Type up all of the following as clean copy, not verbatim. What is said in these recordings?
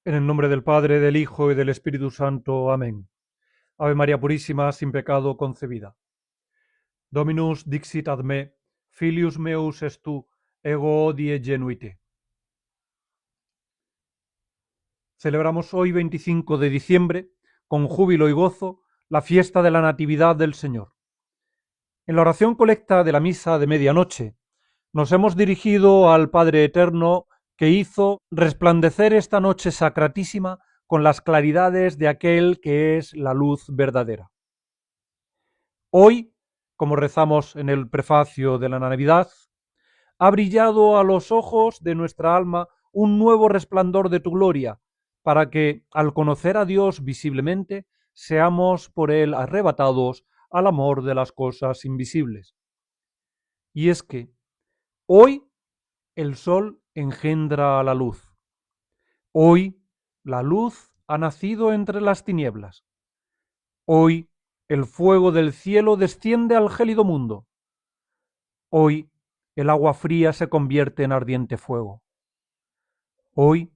En el nombre del Padre, del Hijo y del Espíritu Santo. Amén. Ave María Purísima, sin pecado concebida. Dominus dixit ad me, filius meus est tu, ego odie genuite. Celebramos hoy, 25 de diciembre, con júbilo y gozo, la fiesta de la Natividad del Señor. En la oración colecta de la misa de medianoche, nos hemos dirigido al Padre Eterno que hizo resplandecer esta noche sacratísima con las claridades de aquel que es la luz verdadera. Hoy, como rezamos en el prefacio de la Navidad, ha brillado a los ojos de nuestra alma un nuevo resplandor de tu gloria, para que, al conocer a Dios visiblemente, seamos por Él arrebatados al amor de las cosas invisibles. Y es que hoy el sol engendra a la luz. Hoy la luz ha nacido entre las tinieblas. Hoy el fuego del cielo desciende al gélido mundo. Hoy el agua fría se convierte en ardiente fuego. Hoy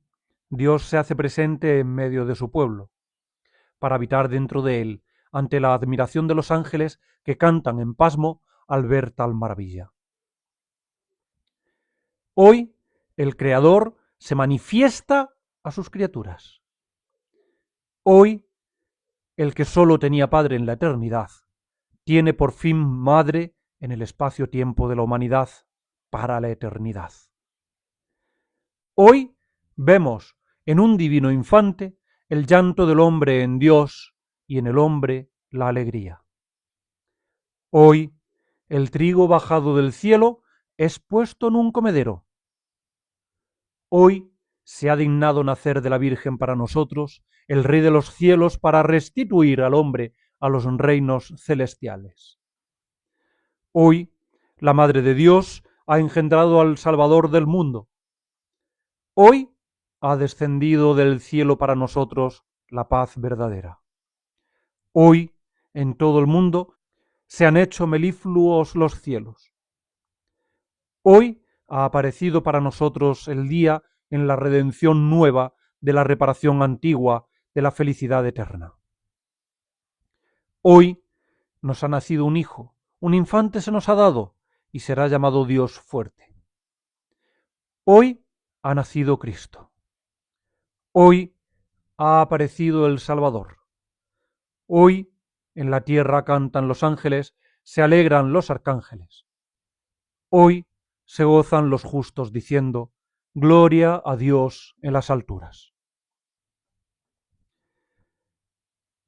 Dios se hace presente en medio de su pueblo, para habitar dentro de él, ante la admiración de los ángeles que cantan en pasmo al ver tal maravilla. Hoy el Creador se manifiesta a sus criaturas. Hoy el que solo tenía padre en la eternidad, tiene por fin madre en el espacio-tiempo de la humanidad para la eternidad. Hoy vemos en un divino infante el llanto del hombre en Dios y en el hombre la alegría. Hoy el trigo bajado del cielo es puesto en un comedero. Hoy se ha dignado nacer de la Virgen para nosotros el Rey de los cielos para restituir al hombre a los reinos celestiales. Hoy la Madre de Dios ha engendrado al Salvador del mundo. Hoy ha descendido del cielo para nosotros la paz verdadera. Hoy, en todo el mundo, se han hecho melifluos los cielos. Hoy ha aparecido para nosotros el día en la redención nueva de la reparación antigua de la felicidad eterna. Hoy nos ha nacido un hijo, un infante se nos ha dado, y será llamado Dios fuerte. Hoy ha nacido Cristo. Hoy ha aparecido el Salvador. Hoy en la tierra cantan los ángeles, se alegran los arcángeles. Hoy se gozan los justos diciendo, gloria a Dios en las alturas.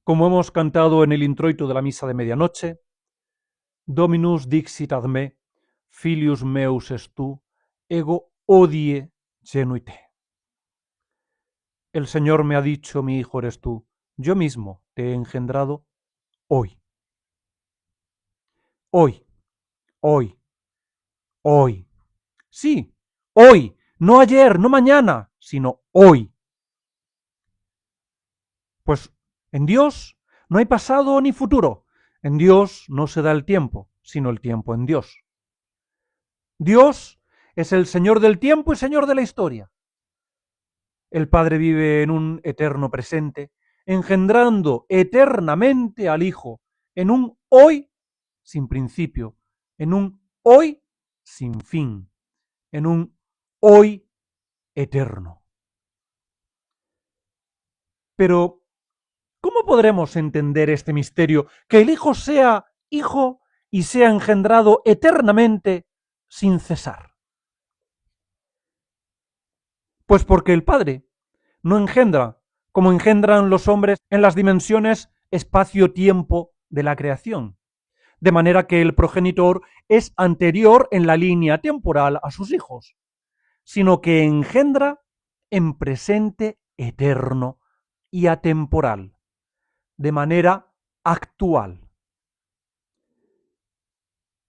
Como hemos cantado en el introito de la misa de medianoche, Dominus dixit ad me, filius meus est tu, ego odie genuite. El Señor me ha dicho, mi hijo eres tú, yo mismo te he engendrado hoy. Hoy, hoy, hoy. Sí, hoy, no ayer, no mañana, sino hoy. Pues en Dios no hay pasado ni futuro. En Dios no se da el tiempo, sino el tiempo en Dios. Dios es el Señor del tiempo y Señor de la historia. El Padre vive en un eterno presente, engendrando eternamente al Hijo en un hoy sin principio, en un hoy sin fin, en un hoy eterno. Pero, ¿cómo podremos entender este misterio? Que el Hijo sea Hijo y sea engendrado eternamente sin cesar. Pues porque el Padre no engendra como engendran los hombres en las dimensiones espacio-tiempo de la creación, de manera que el progenitor es anterior en la línea temporal a sus hijos, sino que engendra en presente eterno y atemporal, de manera actual.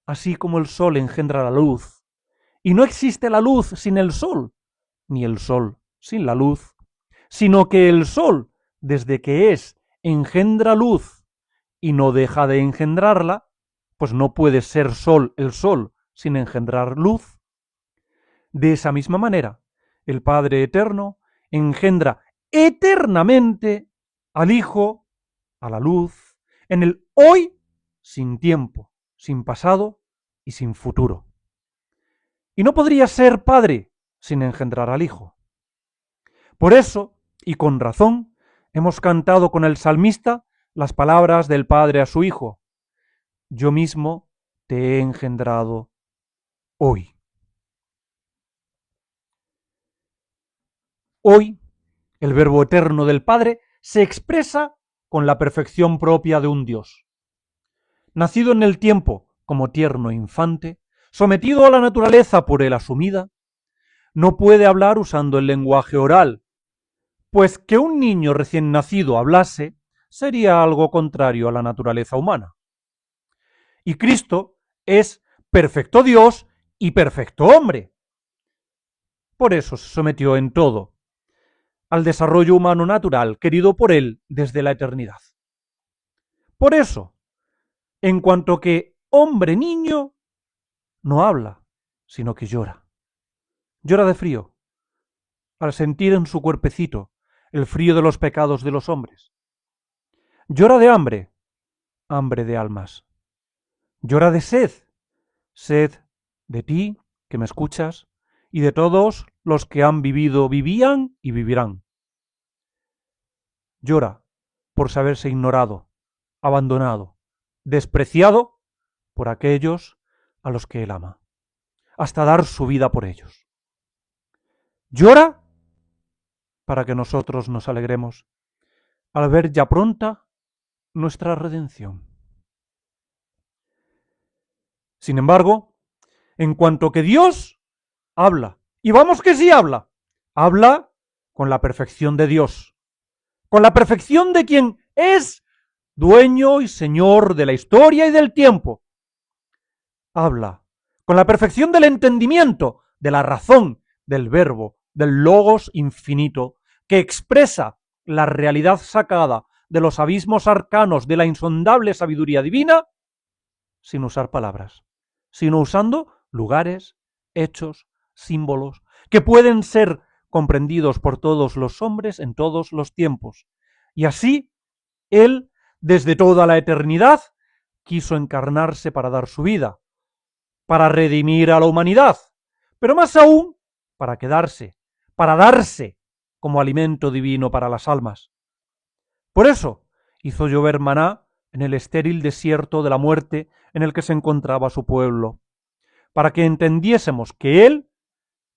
Así como el sol engendra la luz, y no existe la luz sin el sol, ni el sol sin la luz, sino que el sol, desde que es, engendra luz y no deja de engendrarla, pues no puede ser sol el sol sin engendrar luz. De esa misma manera, el Padre Eterno engendra eternamente al Hijo, a la luz, en el hoy sin tiempo, sin pasado y sin futuro. Y no podría ser Padre sin engendrar al Hijo. Por eso, y con razón, hemos cantado con el salmista las palabras del Padre a su Hijo: yo mismo te he engendrado hoy. Hoy, el Verbo eterno del Padre se expresa con la perfección propia de un Dios. Nacido en el tiempo como tierno infante, sometido a la naturaleza por él asumida, no puede hablar usando el lenguaje oral, pues que un niño recién nacido hablase sería algo contrario a la naturaleza humana. Y Cristo es perfecto Dios y perfecto hombre. Por eso se sometió en todo al desarrollo humano natural querido por él desde la eternidad. Por eso, en cuanto que hombre niño, no habla, sino que llora. Llora de frío, al sentir en su cuerpecito el frío de los pecados de los hombres. Llora de hambre, hambre de almas. Llora de sed, sed de ti, que me escuchas, y de todos los que han vivido, vivían y vivirán. Llora por saberse ignorado, abandonado, despreciado por aquellos a los que él ama, hasta dar su vida por ellos. Llora para que nosotros nos alegremos al ver ya pronta nuestra redención. Sin embargo, en cuanto que Dios habla, y vamos que sí habla con la perfección de Dios, con la perfección de quien es dueño y señor de la historia y del tiempo. Habla con la perfección del entendimiento, de la razón, del verbo, del logos infinito, que expresa la realidad sacada de los abismos arcanos de la insondable sabiduría divina, sin usar palabras, sino usando lugares, hechos, símbolos, que pueden ser comprendidos por todos los hombres en todos los tiempos. Y así, él, desde toda la eternidad, quiso encarnarse para dar su vida, para redimir a la humanidad, pero más aún, para quedarse, para darse como alimento divino para las almas. Por eso hizo llover maná en el estéril desierto de la muerte en el que se encontraba su pueblo, para que entendiésemos que él,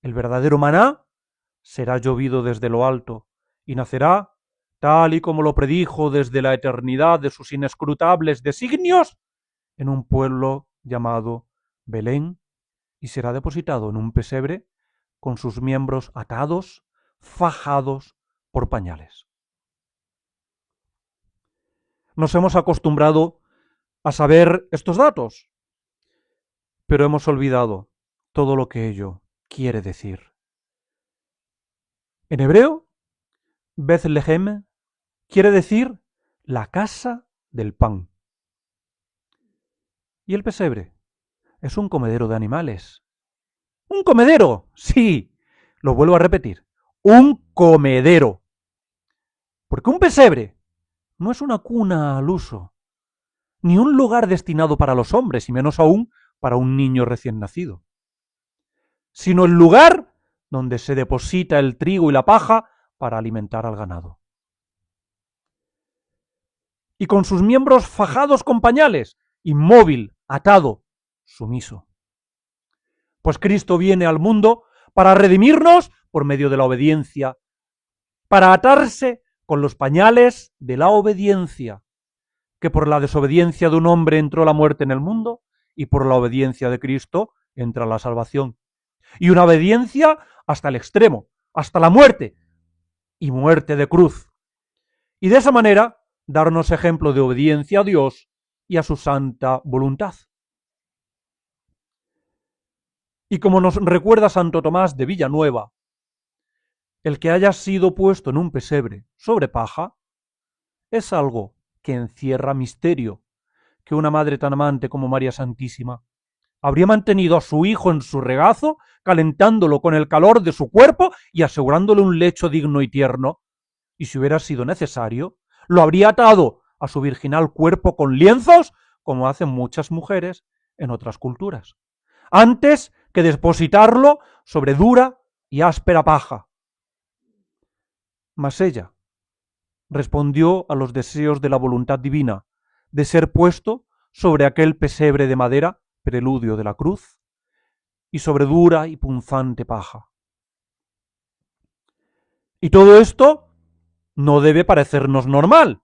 el verdadero maná, será llovido desde lo alto y nacerá, tal y como lo predijo desde la eternidad de sus inescrutables designios, en un pueblo llamado Belén, y será depositado en un pesebre con sus miembros atados, fajados por pañales. Nos hemos acostumbrado a saber estos datos, pero hemos olvidado todo lo que ello quiere decir. En hebreo, Bethlehem quiere decir la casa del pan. Y el pesebre es un comedero de animales. ¡Un comedero! Sí, lo vuelvo a repetir. Un comedero. Porque un pesebre no es una cuna al uso, ni un lugar destinado para los hombres, y menos aún para un niño recién nacido, sino el lugar donde se deposita el trigo y la paja para alimentar al ganado. Y con sus miembros fajados con pañales, inmóvil, atado, sumiso. Pues Cristo viene al mundo para redimirnos por medio de la obediencia, para atarse con los pañales de la obediencia, que por la desobediencia de un hombre entró la muerte en el mundo, y por la obediencia de Cristo entra la salvación. Y una obediencia hasta el extremo, hasta la muerte, y muerte de cruz. Y de esa manera darnos ejemplo de obediencia a Dios y a su santa voluntad. Y como nos recuerda Santo Tomás de Villanueva, el que haya sido puesto en un pesebre sobre paja es algo que encierra misterio, que una madre tan amante como María Santísima habría mantenido a su hijo en su regazo, calentándolo con el calor de su cuerpo y asegurándole un lecho digno y tierno, y si hubiera sido necesario, lo habría atado a su virginal cuerpo con lienzos, como hacen muchas mujeres en otras culturas, antes que depositarlo sobre dura y áspera paja. Mas ella respondió a los deseos de la voluntad divina de ser puesto sobre aquel pesebre de madera, preludio de la cruz, y sobre dura y punzante paja. Y todo esto no debe parecernos normal,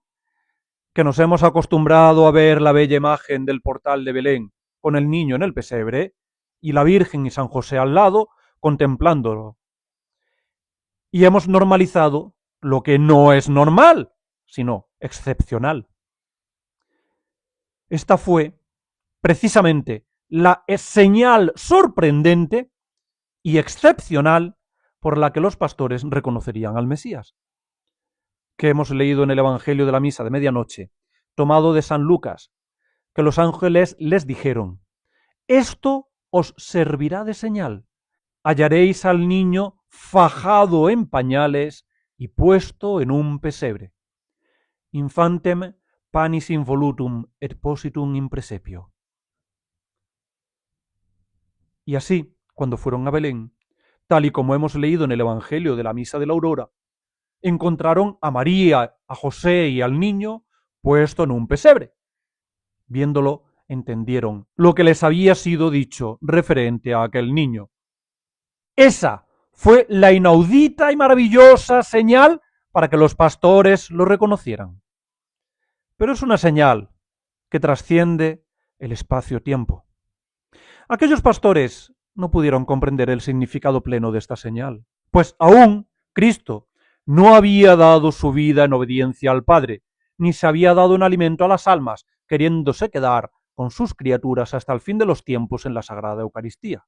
que nos hemos acostumbrado a ver la bella imagen del portal de Belén con el niño en el pesebre y la Virgen y San José al lado contemplándolo. Y hemos normalizado lo que no es normal, sino excepcional. Esta fue precisamente la señal sorprendente y excepcional por la que los pastores reconocerían al Mesías, que hemos leído en el Evangelio de la Misa de Medianoche, tomado de San Lucas, que los ángeles les dijeron: esto os servirá de señal. Hallaréis al niño fajado en pañales y puesto en un pesebre. Infantem panis involutum et positum in presepio. Y así, cuando fueron a Belén, tal y como hemos leído en el Evangelio de la Misa de la Aurora, encontraron a María, a José y al niño puesto en un pesebre. Viéndolo, entendieron lo que les había sido dicho referente a aquel niño. Esa fue la inaudita y maravillosa señal para que los pastores lo reconocieran. Pero es una señal que trasciende el espacio-tiempo. Aquellos pastores no pudieron comprender el significado pleno de esta señal, pues aún Cristo no había dado su vida en obediencia al Padre, ni se había dado en alimento a las almas, queriéndose quedar con sus criaturas hasta el fin de los tiempos en la Sagrada Eucaristía.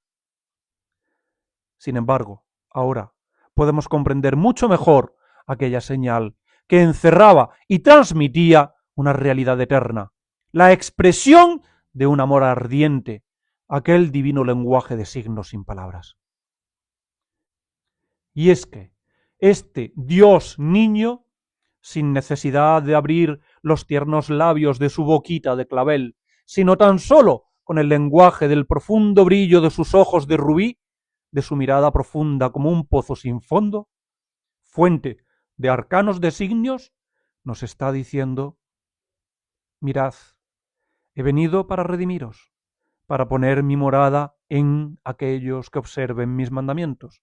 Sin embargo, ahora podemos comprender mucho mejor aquella señal que encerraba y transmitía una realidad eterna, la expresión de un amor ardiente, aquel divino lenguaje de signos sin palabras. Y es que este Dios niño, sin necesidad de abrir los tiernos labios de su boquita de clavel, sino tan solo con el lenguaje del profundo brillo de sus ojos de rubí, de su mirada profunda como un pozo sin fondo, fuente de arcanos designios, nos está diciendo: mirad, he venido para redimiros, para poner mi morada en aquellos que observen mis mandamientos,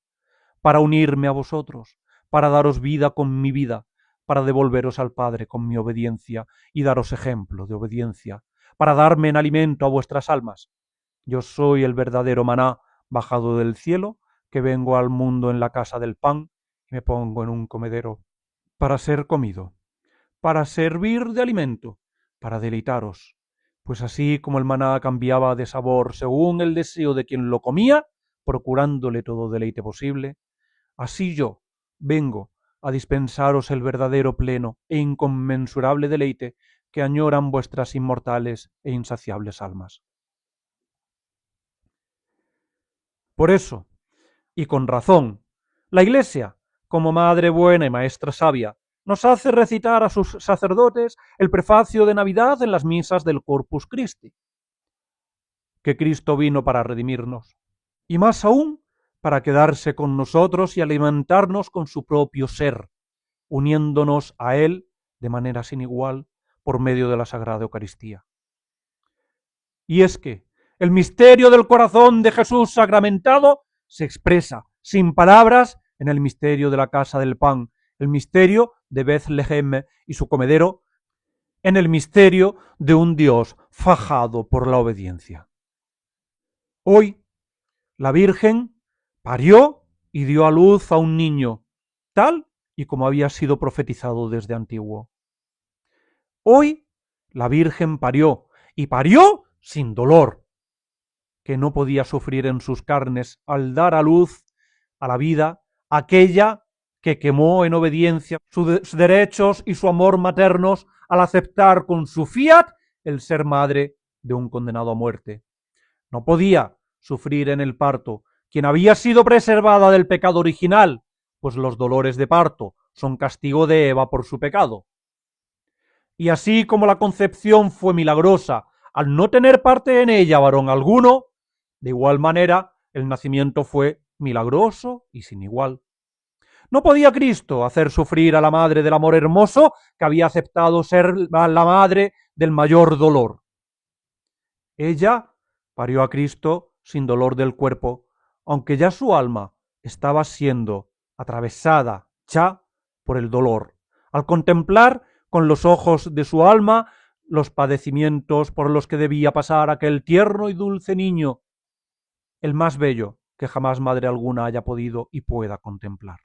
para unirme a vosotros, para daros vida con mi vida, para devolveros al Padre con mi obediencia y daros ejemplo de obediencia, para darme en alimento a vuestras almas. Yo soy el verdadero maná bajado del cielo, que vengo al mundo en la casa del pan y me pongo en un comedero para ser comido, para servir de alimento, para deleitaros. Pues así como el maná cambiaba de sabor según el deseo de quien lo comía, procurándole todo deleite posible, así yo vengo a dispensaros el verdadero pleno e inconmensurable deleite que añoran vuestras inmortales e insaciables almas. Por eso, y con razón, la Iglesia, como madre buena y maestra sabia, nos hace recitar a sus sacerdotes el prefacio de Navidad en las misas del Corpus Christi, que Cristo vino para redimirnos, y más aún para quedarse con nosotros y alimentarnos con su propio ser, uniéndonos a Él de manera sin igual por medio de la Sagrada Eucaristía. Y es que el misterio del corazón de Jesús sacramentado se expresa sin palabras en el misterio de la casa del pan, el misterio de Betlehem y su comedero, en el misterio de un Dios fajado por la obediencia. Hoy, la Virgen parió y dio a luz a un niño, tal y como había sido profetizado desde antiguo. Hoy, la Virgen parió, y parió sin dolor, que no podía sufrir en sus carnes al dar a luz a la vida aquella que quemó en obediencia sus derechos y su amor maternos al aceptar con su fiat el ser madre de un condenado a muerte. No podía sufrir en el parto quien había sido preservada del pecado original, pues los dolores de parto son castigo de Eva por su pecado. Y así como la concepción fue milagrosa, al no tener parte en ella varón alguno, de igual manera el nacimiento fue milagroso y sin igual. No podía Cristo hacer sufrir a la madre del amor hermoso que había aceptado ser la madre del mayor dolor. Ella parió a Cristo sin dolor del cuerpo, aunque ya su alma estaba siendo atravesada ya por el dolor. Al contemplar con los ojos de su alma los padecimientos por los que debía pasar aquel tierno y dulce niño, el más bello que jamás madre alguna haya podido y pueda contemplar.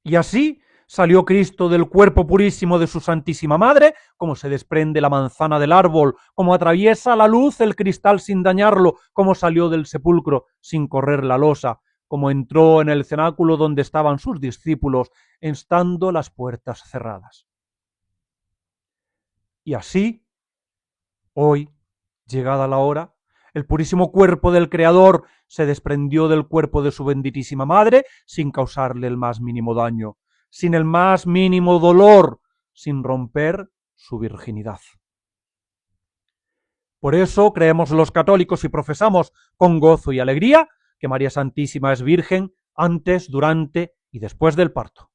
Y así salió Cristo del cuerpo purísimo de su Santísima Madre, como se desprende la manzana del árbol, como atraviesa la luz el cristal sin dañarlo, como salió del sepulcro sin correr la losa, como entró en el cenáculo donde estaban sus discípulos, estando las puertas cerradas. Y así, hoy, llegada la hora, el purísimo cuerpo del Creador se desprendió del cuerpo de su benditísima Madre sin causarle el más mínimo daño, sin el más mínimo dolor, sin romper su virginidad. Por eso creemos los católicos y profesamos con gozo y alegría que María Santísima es virgen antes, durante y después del parto.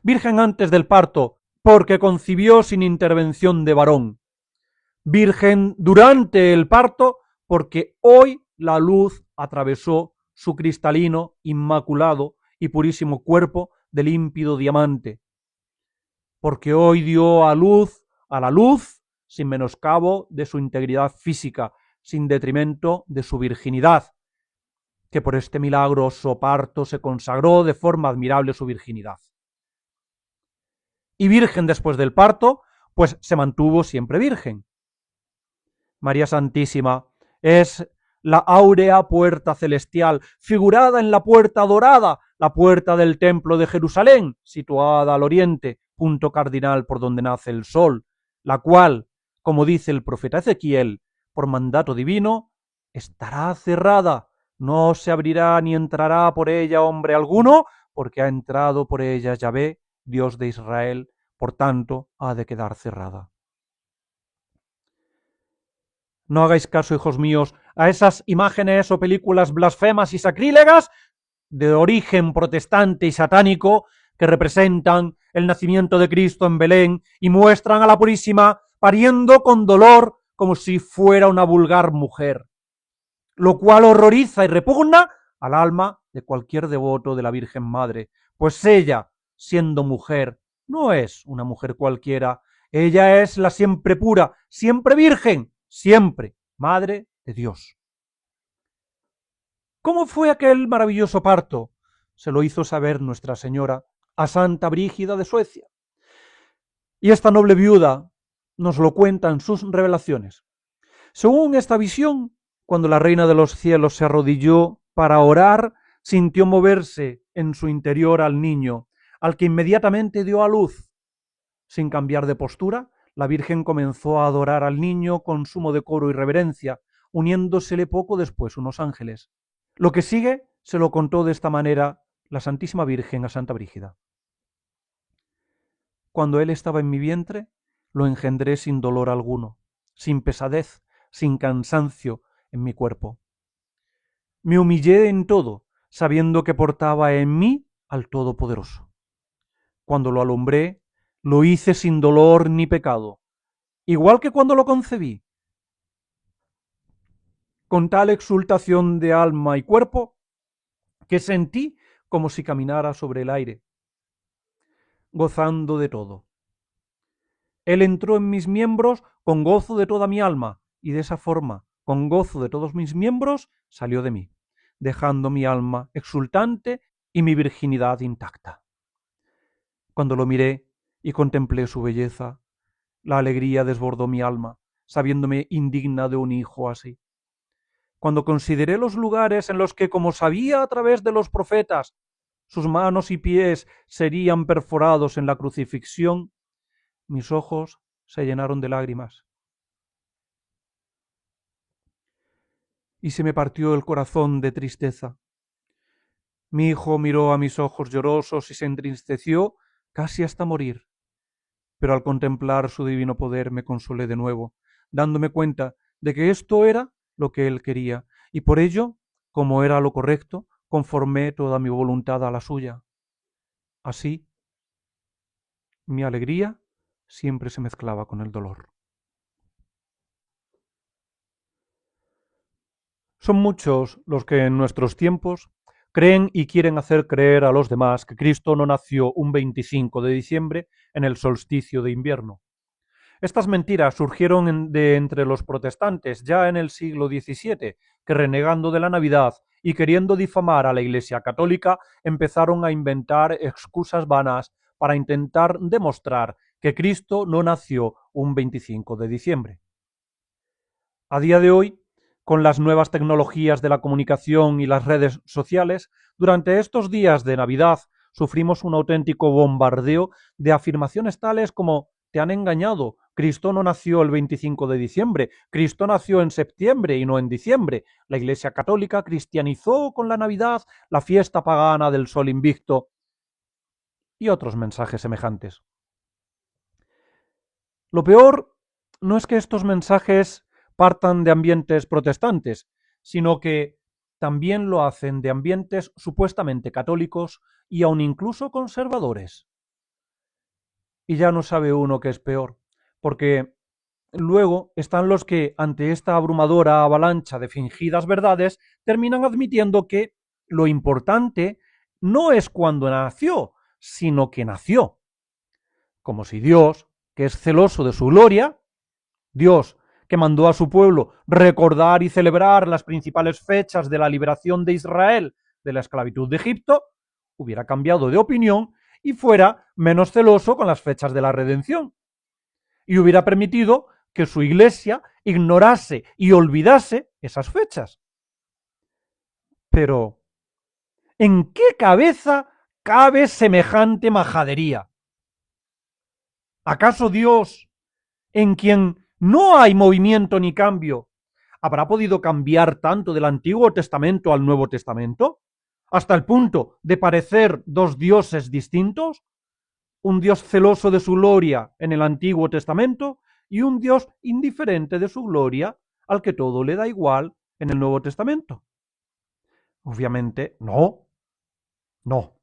Virgen antes del parto porque concibió sin intervención de varón. Virgen durante el parto porque hoy la luz atravesó su cristalino, inmaculado y purísimo cuerpo de límpido diamante, porque hoy dio a la luz, sin menoscabo de su integridad física, sin detrimento de su virginidad, que por este milagroso parto se consagró de forma admirable su virginidad. Y virgen después del parto, pues se mantuvo siempre virgen. María Santísima es la áurea puerta celestial, figurada en la puerta dorada, la puerta del templo de Jerusalén, situada al oriente, punto cardinal por donde nace el sol, la cual, como dice el profeta Ezequiel, por mandato divino, estará cerrada, no se abrirá ni entrará por ella hombre alguno, porque ha entrado por ella Yahvé, Dios de Israel, por tanto ha de quedar cerrada. No hagáis caso, hijos míos, a esas imágenes o películas blasfemas y sacrílegas de origen protestante y satánico que representan el nacimiento de Cristo en Belén y muestran a la Purísima pariendo con dolor como si fuera una vulgar mujer, lo cual horroriza y repugna al alma de cualquier devoto de la Virgen Madre, pues ella, siendo mujer, no es una mujer cualquiera, ella es la siempre pura, siempre virgen, siempre Madre de Dios. ¿Cómo fue aquel maravilloso parto? Se lo hizo saber Nuestra Señora a Santa Brígida de Suecia. Y esta noble viuda nos lo cuenta en sus revelaciones. Según esta visión, cuando la Reina de los Cielos se arrodilló para orar, sintió moverse en su interior al niño, al que inmediatamente dio a luz. Sin cambiar de postura, la Virgen comenzó a adorar al niño con sumo decoro y reverencia, uniéndosele poco después unos ángeles. Lo que sigue se lo contó de esta manera la Santísima Virgen a Santa Brígida. Cuando él estaba en mi vientre, lo engendré sin dolor alguno, sin pesadez, sin cansancio en mi cuerpo. Me humillé en todo, sabiendo que portaba en mí al Todopoderoso. Cuando lo alumbré, lo hice sin dolor ni pecado, igual que cuando lo concebí, con tal exultación de alma y cuerpo, que sentí como si caminara sobre el aire, gozando de todo. Él entró en mis miembros con gozo de toda mi alma, y de esa forma, con gozo de todos mis miembros, salió de mí, dejando mi alma exultante y mi virginidad intacta. Cuando lo miré y contemplé su belleza, la alegría desbordó mi alma, sabiéndome indigna de un hijo así. Cuando consideré los lugares en los que, como sabía a través de los profetas, sus manos y pies serían perforados en la crucifixión, mis ojos se llenaron de lágrimas. Y se me partió el corazón de tristeza. Mi hijo miró a mis ojos llorosos y se entristeció casi hasta morir. Pero al contemplar su divino poder me consolé de nuevo, dándome cuenta de que esto era lo que él quería, y por ello, como era lo correcto, conformé toda mi voluntad a la suya. Así, mi alegría siempre se mezclaba con el dolor. Son muchos los que en nuestros tiempos creen y quieren hacer creer a los demás que Cristo no nació un 25 de diciembre en el solsticio de invierno. Estas mentiras surgieron de entre los protestantes ya en el siglo XVII, que renegando de la Navidad y queriendo difamar a la Iglesia católica, empezaron a inventar excusas vanas para intentar demostrar que Cristo no nació un 25 de diciembre. A día de hoy, con las nuevas tecnologías de la comunicación y las redes sociales, durante estos días de Navidad sufrimos un auténtico bombardeo de afirmaciones tales como te han engañado, Cristo no nació el 25 de diciembre, Cristo nació en septiembre y no en diciembre, la Iglesia Católica cristianizó con la Navidad la fiesta pagana del Sol Invicto y otros mensajes semejantes. Lo peor no es que estos mensajes partan de ambientes protestantes, sino que también lo hacen de ambientes supuestamente católicos y aun incluso conservadores. Y ya no sabe uno qué es peor, porque luego están los que, ante esta abrumadora avalancha de fingidas verdades, terminan admitiendo que lo importante no es cuándo nació, sino que nació. Como si Dios, que es celoso de su gloria, Dios, que mandó a su pueblo recordar y celebrar las principales fechas de la liberación de Israel de la esclavitud de Egipto, hubiera cambiado de opinión y fuera menos celoso con las fechas de la redención. Y hubiera permitido que su iglesia ignorase y olvidase esas fechas. Pero, ¿en qué cabeza cabe semejante majadería? ¿Acaso Dios, en quien no hay movimiento ni cambio, habrá podido cambiar tanto del Antiguo Testamento al Nuevo Testamento? ¿Hasta el punto de parecer dos dioses distintos? Un Dios celoso de su gloria en el Antiguo Testamento y un Dios indiferente de su gloria al que todo le da igual en el Nuevo Testamento. Obviamente, no. No.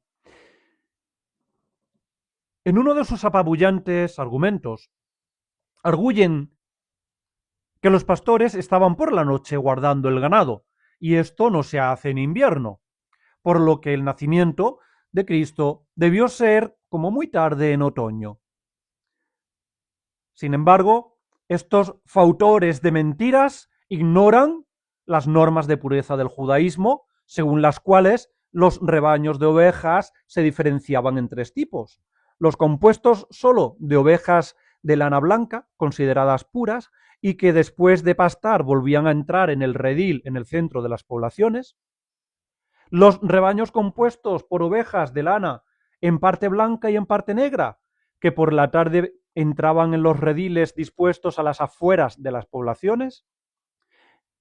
En uno de sus apabullantes argumentos, arguyen que los pastores estaban por la noche guardando el ganado, y esto no se hace en invierno, por lo que el nacimiento de Cristo debió ser como muy tarde en otoño. Sin embargo, estos fautores de mentiras ignoran las normas de pureza del judaísmo, según las cuales los rebaños de ovejas se diferenciaban en tres tipos: los compuestos solo de ovejas de lana blanca, consideradas puras, y que después de pastar volvían a entrar en el redil en el centro de las poblaciones; los rebaños compuestos por ovejas de lana en parte blanca y en parte negra, que por la tarde entraban en los rediles dispuestos a las afueras de las poblaciones;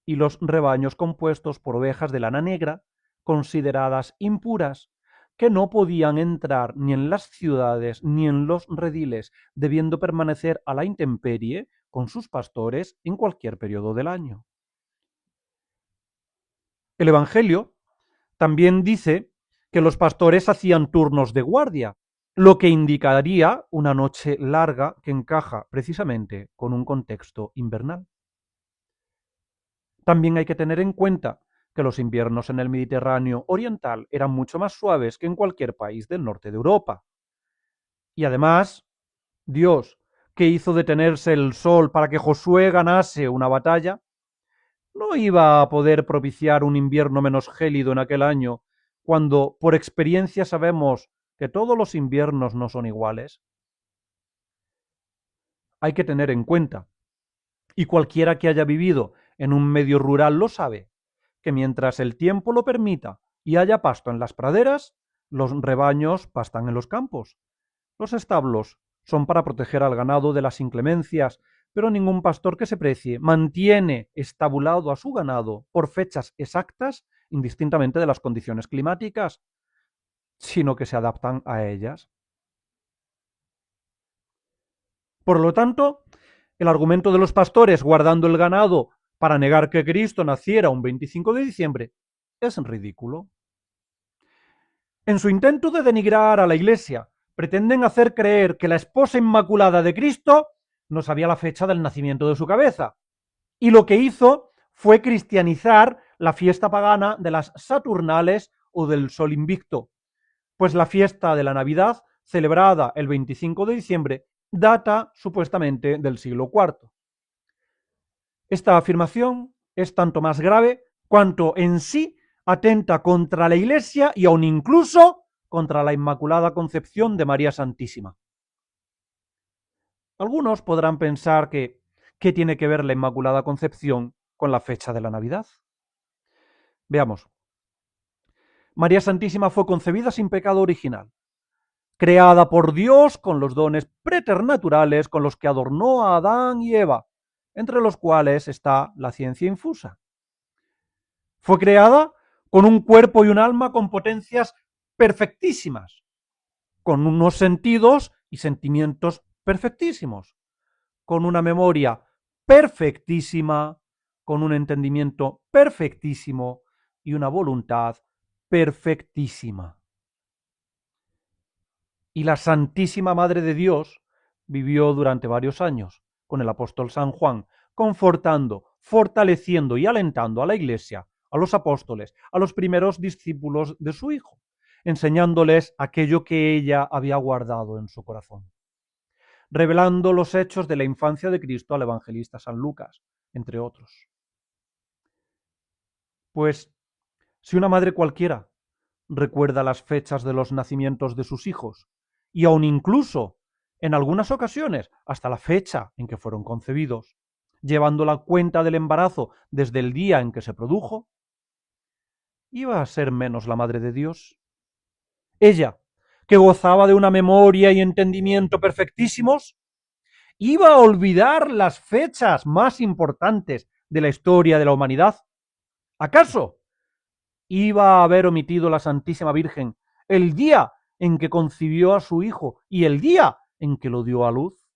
y los rebaños compuestos por ovejas de lana negra, consideradas impuras, que no podían entrar ni en las ciudades ni en los rediles, debiendo permanecer a la intemperie con sus pastores en cualquier periodo del año. El Evangelio también dice que los pastores hacían turnos de guardia, lo que indicaría una noche larga que encaja precisamente con un contexto invernal. También hay que tener en cuenta que los inviernos en el Mediterráneo oriental eran mucho más suaves que en cualquier país del norte de Europa. Y además, Dios, que hizo detenerse el sol para que Josué ganase una batalla, no iba a poder propiciar un invierno menos gélido en aquel año, cuando por experiencia sabemos que todos los inviernos no son iguales. Hay que tener en cuenta, y cualquiera que haya vivido en un medio rural lo sabe, que mientras el tiempo lo permita y haya pasto en las praderas, los rebaños pastan en los campos. Los establos son para proteger al ganado de las inclemencias, pero ningún pastor que se precie mantiene estabulado a su ganado por fechas exactas, indistintamente de las condiciones climáticas. sino que se adaptan a ellas. Por lo tanto, el argumento de los pastores guardando el ganado para negar que Cristo naciera un 25 de diciembre es ridículo. En su intento de denigrar a la Iglesia, pretenden hacer creer que la esposa inmaculada de Cristo no sabía la fecha del nacimiento de su cabeza. Y lo que hizo fue cristianizar la fiesta pagana de las Saturnales o del Sol Invicto, pues la fiesta de la Navidad, celebrada el 25 de diciembre, data supuestamente del siglo IV. Esta afirmación es tanto más grave cuanto en sí atenta contra la Iglesia y aun incluso contra la Inmaculada Concepción de María Santísima. Algunos podrán pensar que ¿qué tiene que ver la Inmaculada Concepción con la fecha de la Navidad? Veamos. María Santísima fue concebida sin pecado original, creada por Dios con los dones preternaturales con los que adornó a Adán y Eva, entre los cuales está la ciencia infusa. Fue creada con un cuerpo y un alma con potencias perfectísimas, con unos sentidos y sentimientos perfectísimos, con una memoria perfectísima, con un entendimiento perfectísimo y una voluntad perfectísima. Y la Santísima Madre de Dios vivió durante varios años con el apóstol San Juan, confortando, fortaleciendo y alentando a la Iglesia, a los apóstoles, a los primeros discípulos de su Hijo, enseñándoles aquello que ella había guardado en su corazón, revelando los hechos de la infancia de Cristo al evangelista San Lucas, entre otros. Pues, si una madre cualquiera recuerda las fechas de los nacimientos de sus hijos, y aun incluso, en algunas ocasiones, hasta la fecha en que fueron concebidos, llevando la cuenta del embarazo desde el día en que se produjo, ¿iba a ser menos la Madre de Dios? Ella, que gozaba de una memoria y entendimiento perfectísimos, ¿iba a olvidar las fechas más importantes de la historia de la humanidad? ¿Acaso iba a haber omitido la Santísima Virgen el día en que concibió a su hijo y el día en que lo dio a luz?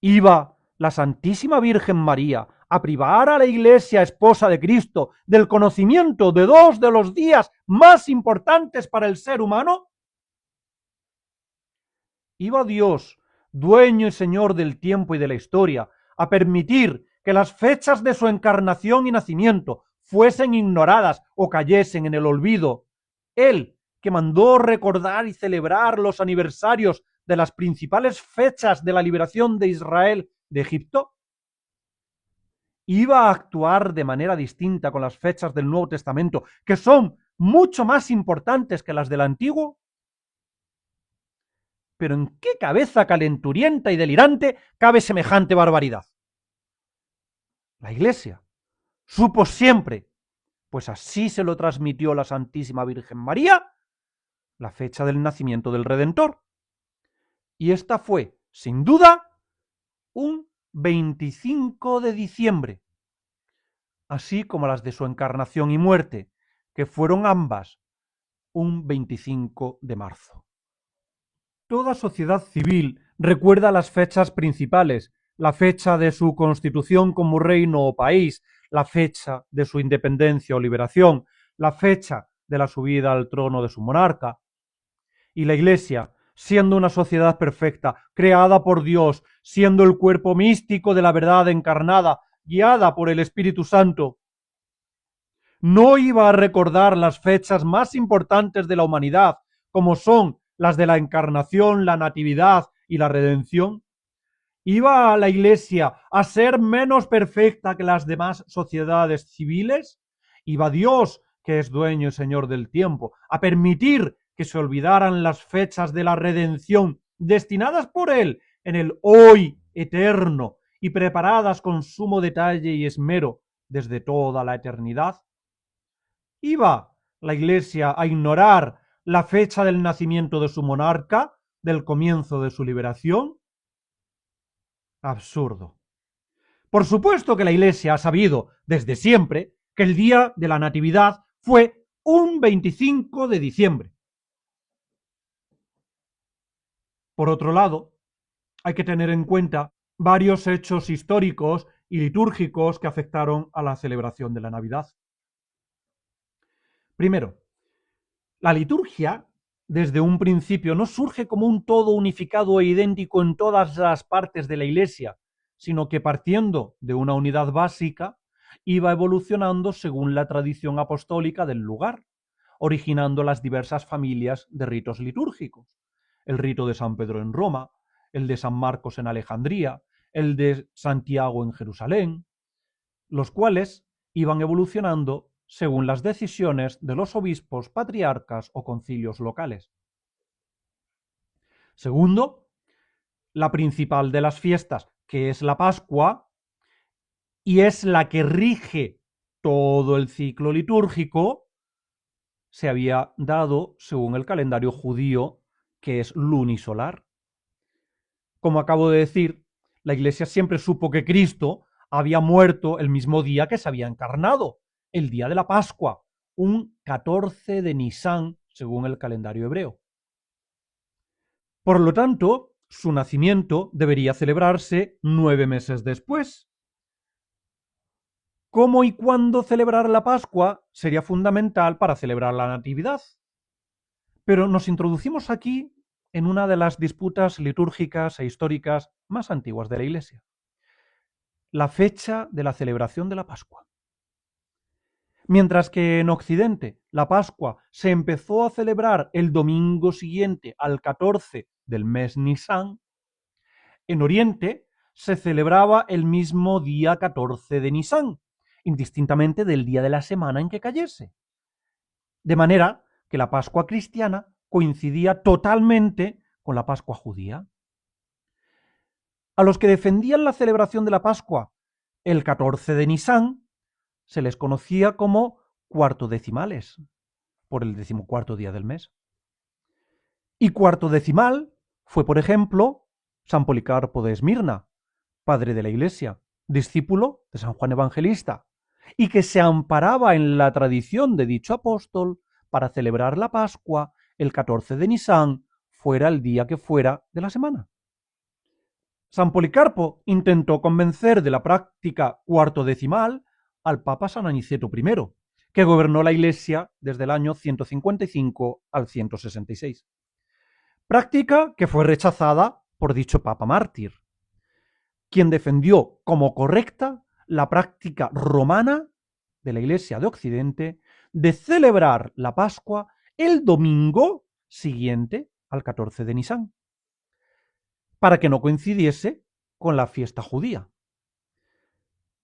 ¿Iba la Santísima Virgen María a privar a la Iglesia esposa de Cristo del conocimiento de dos de los días más importantes para el ser humano? ¿Iba Dios, dueño y señor del tiempo y de la historia, a permitir que las fechas de su encarnación y nacimiento fuesen ignoradas o cayesen en el olvido? Él, que mandó recordar y celebrar los aniversarios de las principales fechas de la liberación de Israel de Egipto, ¿iba a actuar de manera distinta con las fechas del Nuevo Testamento, que son mucho más importantes que las del Antiguo? Pero ¿en qué cabeza calenturienta y delirante cabe semejante barbaridad? La Iglesia supo siempre, pues así se lo transmitió la Santísima Virgen María, la fecha del nacimiento del Redentor. Y esta fue, sin duda, un 25 de diciembre, así como las de su encarnación y muerte, que fueron ambas un 25 de marzo. Toda sociedad civil recuerda las fechas principales, la fecha de su constitución como reino o país, la fecha de su independencia o liberación, la fecha de la subida al trono de su monarca. Y la Iglesia, siendo una sociedad perfecta, creada por Dios, siendo el cuerpo místico de la verdad encarnada, guiada por el Espíritu Santo, no iba a recordar las fechas más importantes de la humanidad, como son las de la encarnación, la natividad y la redención. ¿Iba la Iglesia a ser menos perfecta que las demás sociedades civiles? ¿Iba Dios, que es dueño y señor del tiempo, a permitir que se olvidaran las fechas de la redención destinadas por Él en el hoy eterno y preparadas con sumo detalle y esmero desde toda la eternidad? ¿Iba la Iglesia a ignorar la fecha del nacimiento de su monarca, del comienzo de su liberación? Absurdo. Por supuesto que la Iglesia ha sabido desde siempre que el día de la Natividad fue un 25 de diciembre, Por otro lado, hay que tener en cuenta varios hechos históricos y litúrgicos que afectaron a la celebración de la Navidad. Primero, la liturgia, desde un principio, no surge como un todo unificado e idéntico en todas las partes de la Iglesia, sino que partiendo de una unidad básica, iba evolucionando según la tradición apostólica del lugar, originando las diversas familias de ritos litúrgicos. El rito de San Pedro en Roma, el de San Marcos en Alejandría, el de Santiago en Jerusalén, los cuales iban evolucionando según las decisiones de los obispos, patriarcas o concilios locales. Segundo, la principal de las fiestas, que es la Pascua, y es la que rige todo el ciclo litúrgico, se había dado según el calendario judío, que es lunisolar. Como acabo de decir, la Iglesia siempre supo que Cristo había muerto el mismo día que se había encarnado, el día de la Pascua, un 14 de Nisán, según el calendario hebreo. Por lo tanto, su nacimiento debería celebrarse 9 meses después. ¿Cómo y cuándo celebrar la Pascua sería fundamental para celebrar la Natividad? Pero nos introducimos aquí en una de las disputas litúrgicas e históricas más antiguas de la Iglesia: la fecha de la celebración de la Pascua. Mientras que en Occidente la Pascua se empezó a celebrar el domingo siguiente al 14 del mes Nisán, en Oriente se celebraba el mismo día 14 de Nisán, indistintamente del día de la semana en que cayese. De manera que la Pascua cristiana coincidía totalmente con la Pascua judía. A los que defendían la celebración de la Pascua el 14 de Nisán se les conocía como cuartodecimales, por el 14º día del mes. Y cuartodecimal fue, por ejemplo, San Policarpo de Esmirna, padre de la Iglesia, discípulo de San Juan Evangelista, y que se amparaba en la tradición de dicho apóstol para celebrar la Pascua el 14 de Nisán, fuera el día que fuera de la semana. San Policarpo intentó convencer de la práctica cuartodecimal al Papa San Aniceto I, que gobernó la Iglesia desde el año 155 al 166. Práctica que fue rechazada por dicho Papa mártir, quien defendió como correcta la práctica romana de la Iglesia de Occidente de celebrar la Pascua el domingo siguiente al 14 de Nisán, para que no coincidiese con la fiesta judía.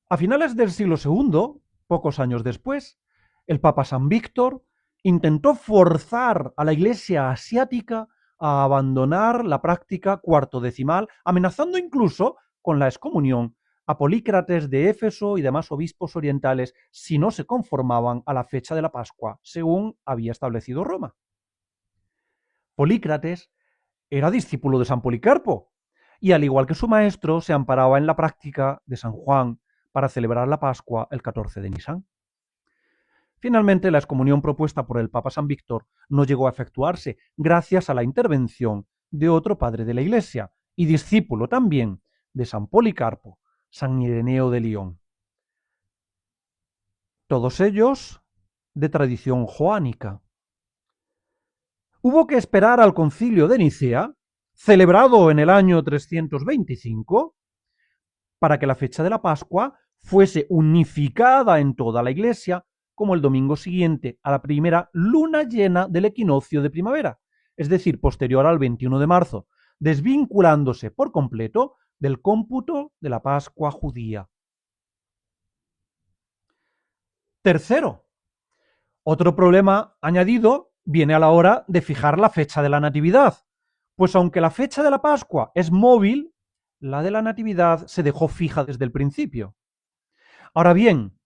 A finales del siglo II, pocos años después, el Papa San Víctor intentó forzar a la Iglesia asiática a abandonar la práctica cuartodecimal, amenazando incluso con la excomunión a Polícrates de Éfeso y demás obispos orientales si no se conformaban a la fecha de la Pascua, según había establecido Roma. Polícrates era discípulo de San Policarpo y, al igual que su maestro, se amparaba en la práctica de San Juan para celebrar la Pascua el 14 de Nisán. Finalmente, la excomunión propuesta por el Papa San Víctor no llegó a efectuarse gracias a la intervención de otro padre de la Iglesia y discípulo también de San Policarpo, San Ireneo de Lyon. Todos ellos de tradición joánica. Hubo que esperar al Concilio de Nicea, celebrado en el año 325, para que la fecha de la Pascua fuese unificada en toda la Iglesia como el domingo siguiente a la primera luna llena del equinoccio de primavera, es decir, posterior al 21 de marzo, desvinculándose por completo del cómputo de la Pascua judía. Tercero, otro problema añadido viene a la hora de fijar la fecha de la Natividad, pues aunque la fecha de la Pascua es móvil, la de la Natividad se dejó fija desde el principio. Ahora bien,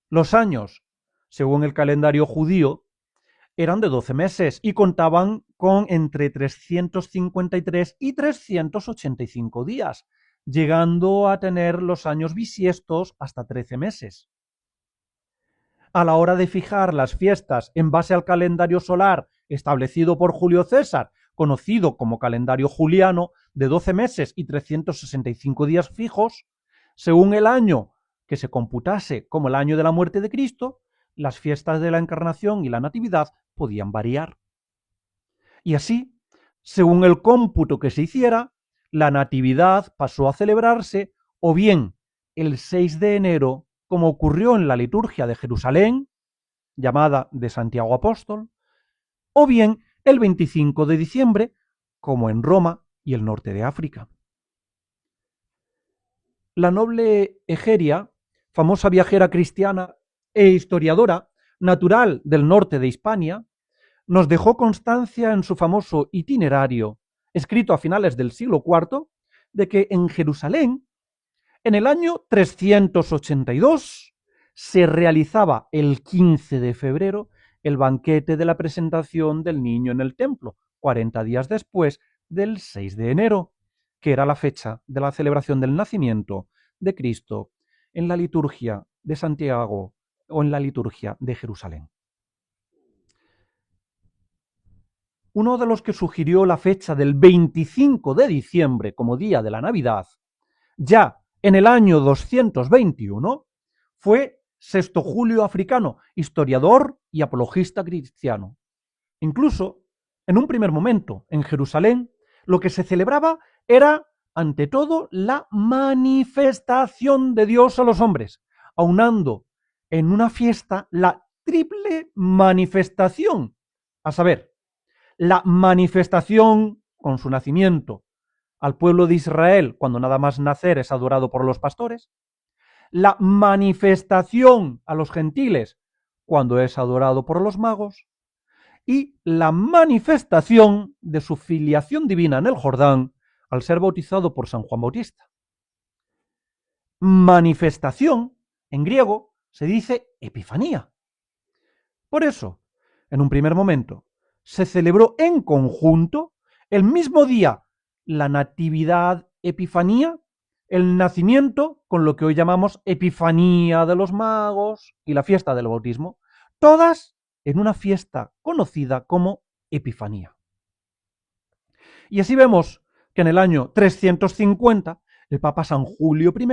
los años, según el calendario judío, eran de 12 meses y contaban con entre 353 y 385 días, llegando a tener los años bisiestos hasta 13 meses. A la hora de fijar las fiestas en base al calendario solar establecido por Julio César, conocido como calendario juliano, de 12 meses y 365 días fijos, según el año que se computase como el año de la muerte de Cristo, las fiestas de la Encarnación y la Natividad podían variar. Y así, según el cómputo que se hiciera, la Natividad pasó a celebrarse o bien el 6 de enero, como ocurrió en la liturgia de Jerusalén, llamada de Santiago Apóstol, o bien el 25 de diciembre, como en Roma y el norte de África. La noble Egeria, famosa viajera cristiana e historiadora, natural del norte de Hispania, nos dejó constancia en su famoso itinerario, escrito a finales del siglo IV, de que en Jerusalén, en el año 382, se realizaba el 15 de febrero el banquete de la presentación del niño en el templo, 40 días después del 6 de enero, que era la fecha de la celebración del nacimiento de Cristo en la liturgia de Santiago o en la liturgia de Jerusalén. Uno de los que sugirió la fecha del 25 de diciembre como día de la Navidad, ya en el año 221, fue Sexto Julio Africano, historiador y apologista cristiano. Incluso, en un primer momento, en Jerusalén, lo que se celebraba era, ante todo, la manifestación de Dios a los hombres, aunando en una fiesta la triple manifestación, a saber, la manifestación con su nacimiento al pueblo de Israel cuando nada más nacer es adorado por los pastores, la manifestación a los gentiles cuando es adorado por los magos y la manifestación de su filiación divina en el Jordán al ser bautizado por San Juan Bautista. Manifestación, en griego, se dice epifanía. Por eso, en un primer momento, se celebró en conjunto el mismo día la Natividad Epifanía, el nacimiento con lo que hoy llamamos Epifanía de los Magos y la fiesta del bautismo, todas en una fiesta conocida como Epifanía. Y así vemos que en el año 350 el Papa San Julio I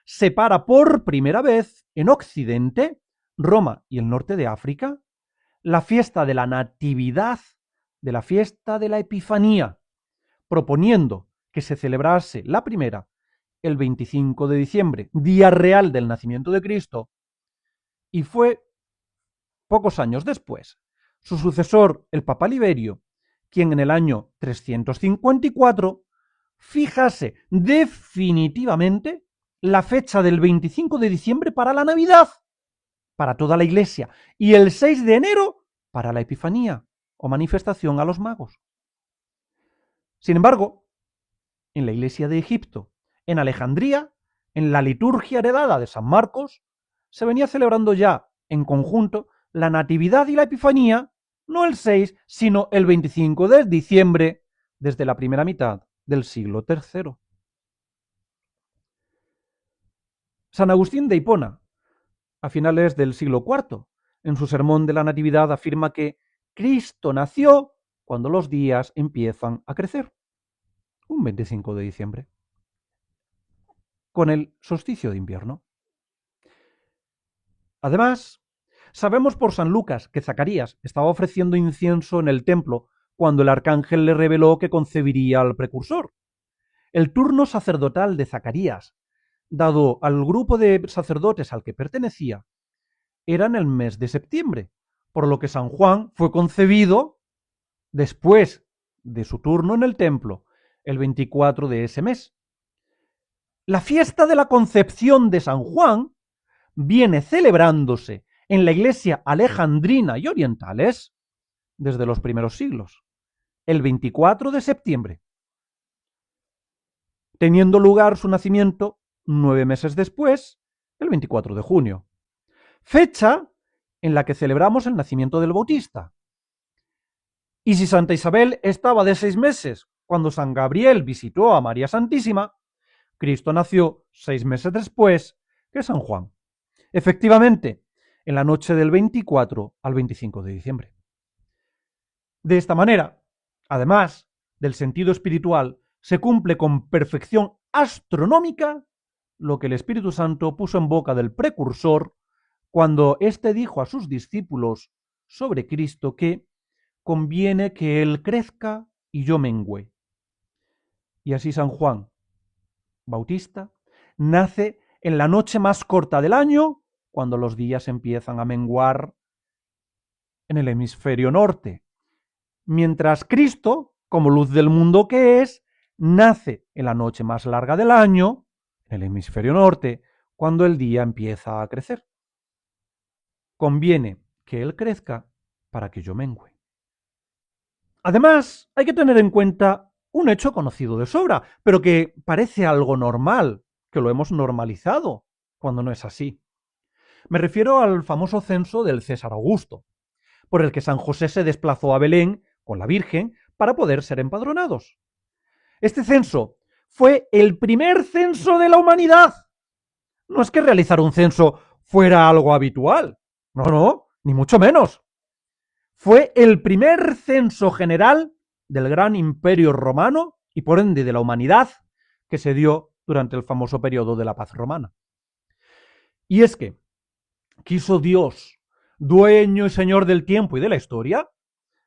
separa por primera vez en Occidente, Roma y el norte de África, la fiesta de la Natividad de la fiesta de la Epifanía, proponiendo que se celebrase la primera el 25 de diciembre, día real del nacimiento de Cristo, y fue pocos años después su sucesor, el Papa Liberio, quien en el año 354 fijase definitivamente la fecha del 25 de diciembre para la Navidad, para toda la Iglesia, y el 6 de enero para la Epifanía o manifestación a los magos. Sin embargo, en la Iglesia de Egipto, en Alejandría, en la liturgia heredada de San Marcos, se venía celebrando ya en conjunto la Natividad y la Epifanía, no el 6, sino el 25 de diciembre, desde la primera mitad del siglo III. San Agustín de Hipona, a finales del siglo IV, en su sermón de la Natividad afirma que Cristo nació cuando los días empiezan a crecer, un 25 de diciembre, con el solsticio de invierno. Además, sabemos por San Lucas que Zacarías estaba ofreciendo incienso en el templo cuando el arcángel le reveló que concebiría al precursor. El turno sacerdotal de Zacarías, dado al grupo de sacerdotes al que pertenecía, era en el mes de septiembre, por lo que San Juan fue concebido después de su turno en el templo, el 24 de ese mes. La fiesta de la concepción de San Juan viene celebrándose en la iglesia alejandrina y orientales desde los primeros siglos, el 24 de septiembre, teniendo lugar su nacimiento 9 meses después, el 24 de junio, fecha en la que celebramos el nacimiento del Bautista. Y si Santa Isabel estaba de 6 meses cuando San Gabriel visitó a María Santísima, Cristo nació 6 meses después que San Juan. Efectivamente, en la noche del 24 al 25 de diciembre. De esta manera, además, del sentido espiritual, se cumple con perfección astronómica lo que el Espíritu Santo puso en boca del precursor cuando éste dijo a sus discípulos sobre Cristo que conviene que Él crezca y yo mengüe. Y así San Juan Bautista nace en la noche más corta del año, cuando los días empiezan a menguar en el hemisferio norte, mientras Cristo, como luz del mundo que es, nace en la noche más larga del año, en el hemisferio norte, cuando el día empieza a crecer. Conviene que Él crezca para que yo mengüe. Además, hay que tener en cuenta un hecho conocido de sobra, pero que parece algo normal, que lo hemos normalizado, cuando no es así. Me refiero al famoso censo del César Augusto, por el que San José se desplazó a Belén con la Virgen para poder ser empadronados. Este censo fue el primer censo de la humanidad. No es que realizar un censo fuera algo habitual, no, ni mucho menos. Fue el primer censo general del gran imperio romano y por ende de la humanidad que se dio durante el famoso periodo de la paz romana. Y es que quiso Dios, dueño y señor del tiempo y de la historia,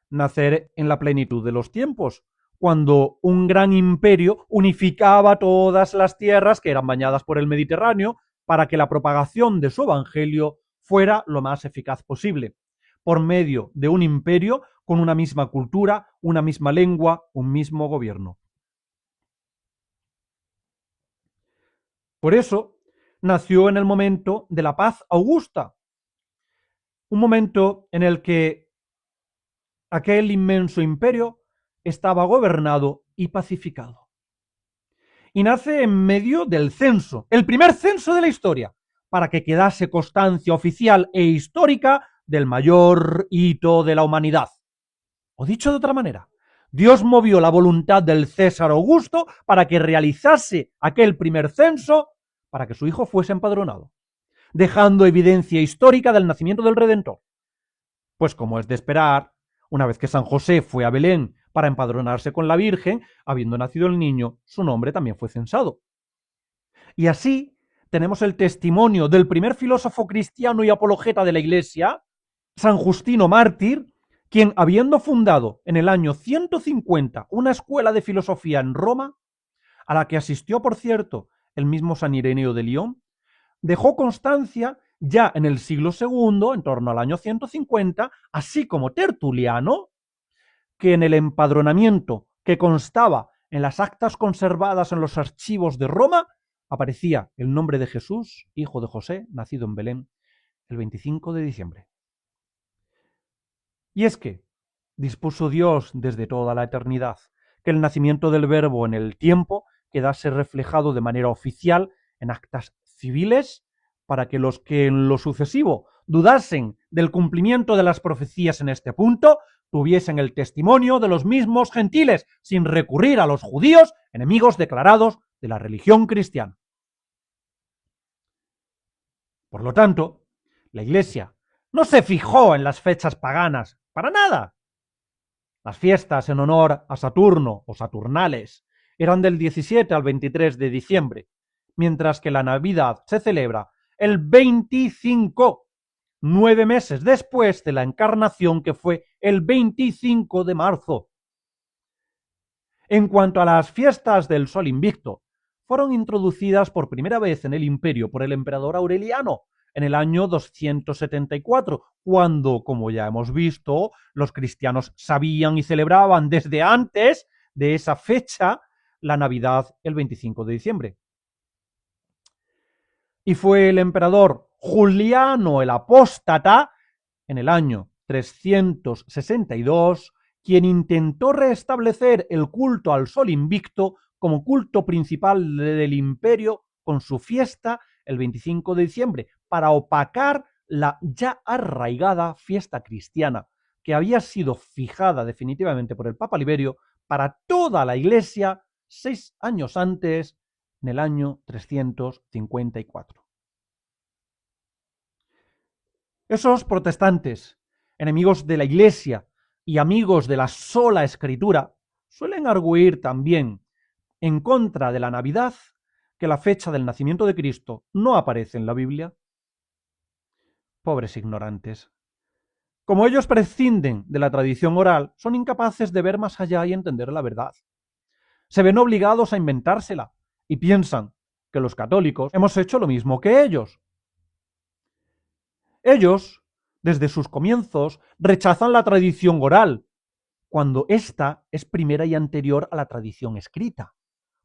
nacer en la plenitud de los tiempos, cuando un gran imperio unificaba todas las tierras que eran bañadas por el Mediterráneo para que la propagación de su evangelio fuera lo más eficaz posible, por medio de un imperio con una misma cultura, una misma lengua, un mismo gobierno. Por eso nació en el momento de la paz augusta, un momento en el que aquel inmenso imperio estaba gobernado y pacificado. Y nace en medio del censo, el primer censo de la historia, para que quedase constancia oficial e histórica del mayor hito de la humanidad. O dicho de otra manera, Dios movió la voluntad del César Augusto para que realizase aquel primer censo para que su hijo fuese empadronado, dejando evidencia histórica del nacimiento del Redentor. Pues como es de esperar, una vez que San José fue a Belén para empadronarse con la Virgen, habiendo nacido el niño, su nombre también fue censado. Y así tenemos el testimonio del primer filósofo cristiano y apologeta de la Iglesia, San Justino Mártir, quien, habiendo fundado en el año 150 una escuela de filosofía en Roma, a la que asistió, por cierto, el mismo San Ireneo de León, dejó constancia ya en el siglo II, en torno al año 150, así como Tertuliano, que en el empadronamiento que constaba en las actas conservadas en los archivos de Roma, aparecía el nombre de Jesús, hijo de José, nacido en Belén, el 25 de diciembre. Y es que dispuso Dios desde toda la eternidad que el nacimiento del Verbo en el tiempo quedase reflejado de manera oficial en actas civiles, para que los que en lo sucesivo dudasen del cumplimiento de las profecías en este punto, tuviesen el testimonio de los mismos gentiles, sin recurrir a los judíos, enemigos declarados de la religión cristiana. Por lo tanto, la Iglesia no se fijó en las fechas paganas, para nada. Las fiestas en honor a Saturno o Saturnales eran del 17 al 23 de diciembre, mientras que la Navidad se celebra el 25, 9 meses después de la encarnación, que fue el 25 de marzo. En cuanto a las fiestas del Sol Invicto, fueron introducidas por primera vez en el imperio por el emperador Aureliano en el año 274, cuando, como ya hemos visto, los cristianos sabían y celebraban desde antes de esa fecha la Navidad el 25 de diciembre. Y fue el emperador Juliano el Apóstata, en el año 362, quien intentó restablecer el culto al Sol Invicto como culto principal del imperio con su fiesta el 25 de diciembre, para opacar la ya arraigada fiesta cristiana, que había sido fijada definitivamente por el Papa Liberio para toda la Iglesia 6 años antes, en el año 354. Esos protestantes, enemigos de la Iglesia y amigos de la sola Escritura, suelen arguir también en contra de la Navidad que la fecha del nacimiento de Cristo no aparece en la Biblia. Pobres ignorantes. Como ellos prescinden de la tradición oral, son incapaces de ver más allá y entender la verdad. Se ven obligados a inventársela y piensan que los católicos hemos hecho lo mismo que ellos. Ellos, desde sus comienzos, rechazan la tradición oral, cuando ésta es primera y anterior a la tradición escrita,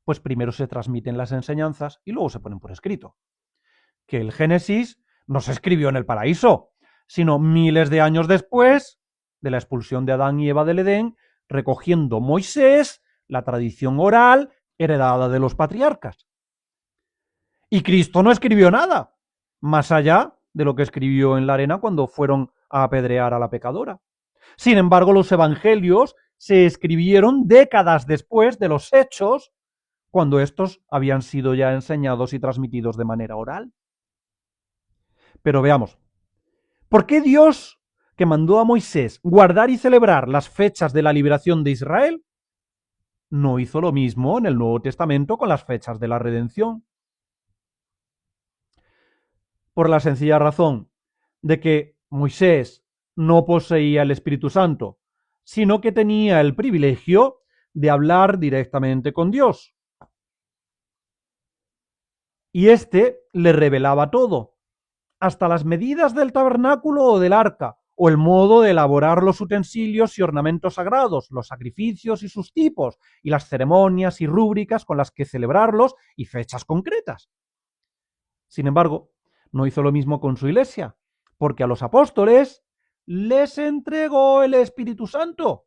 pues primero se transmiten las enseñanzas y luego se ponen por escrito. Que el Génesis no se escribió en el paraíso, sino miles de años después de la expulsión de Adán y Eva del Edén, recogiendo Moisés la tradición oral heredada de los patriarcas. Y Cristo no escribió nada, más allá de lo que escribió en la arena cuando fueron a apedrear a la pecadora. Sin embargo, los evangelios se escribieron décadas después de los hechos, cuando estos habían sido ya enseñados y transmitidos de manera oral. Pero veamos, ¿por qué Dios, que mandó a Moisés guardar y celebrar las fechas de la liberación de Israel, no hizo lo mismo en el Nuevo Testamento con las fechas de la redención? Por la sencilla razón de que Moisés no poseía el Espíritu Santo, sino que tenía el privilegio de hablar directamente con Dios. Y éste le revelaba todo, hasta las medidas del tabernáculo o del arca, o el modo de elaborar los utensilios y ornamentos sagrados, los sacrificios y sus tipos, y las ceremonias y rúbricas con las que celebrarlos y fechas concretas. Sin embargo, no hizo lo mismo con su iglesia, porque a los apóstoles les entregó el Espíritu Santo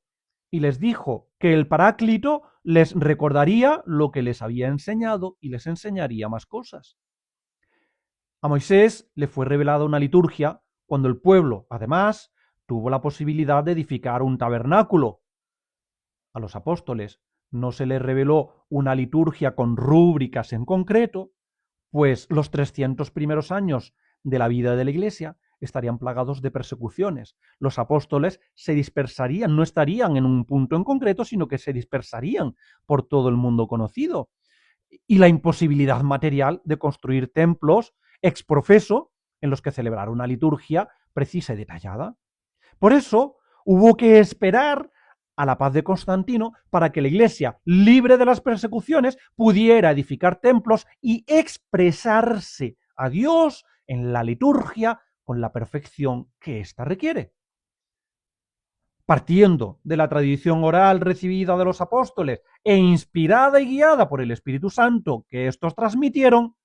y les dijo que el Paráclito les recordaría lo que les había enseñado y les enseñaría más cosas. A Moisés le fue revelada una liturgia cuando el pueblo, además, tuvo la posibilidad de edificar un tabernáculo. A los apóstoles no se les reveló una liturgia con rúbricas en concreto, pues los 300 primeros años de la vida de la Iglesia estarían plagados de persecuciones. Los apóstoles se dispersarían, no estarían en un punto en concreto, sino que se dispersarían por todo el mundo conocido. Y la imposibilidad material de construir templos ex profeso en los que celebrar una liturgia precisa y detallada. Por eso hubo que esperar a la paz de Constantino para que la Iglesia, libre de las persecuciones, pudiera edificar templos y expresarse a Dios en la liturgia con la perfección que ésta requiere. Partiendo de la tradición oral recibida de los apóstoles e inspirada y guiada por el Espíritu Santo que estos transmitieron,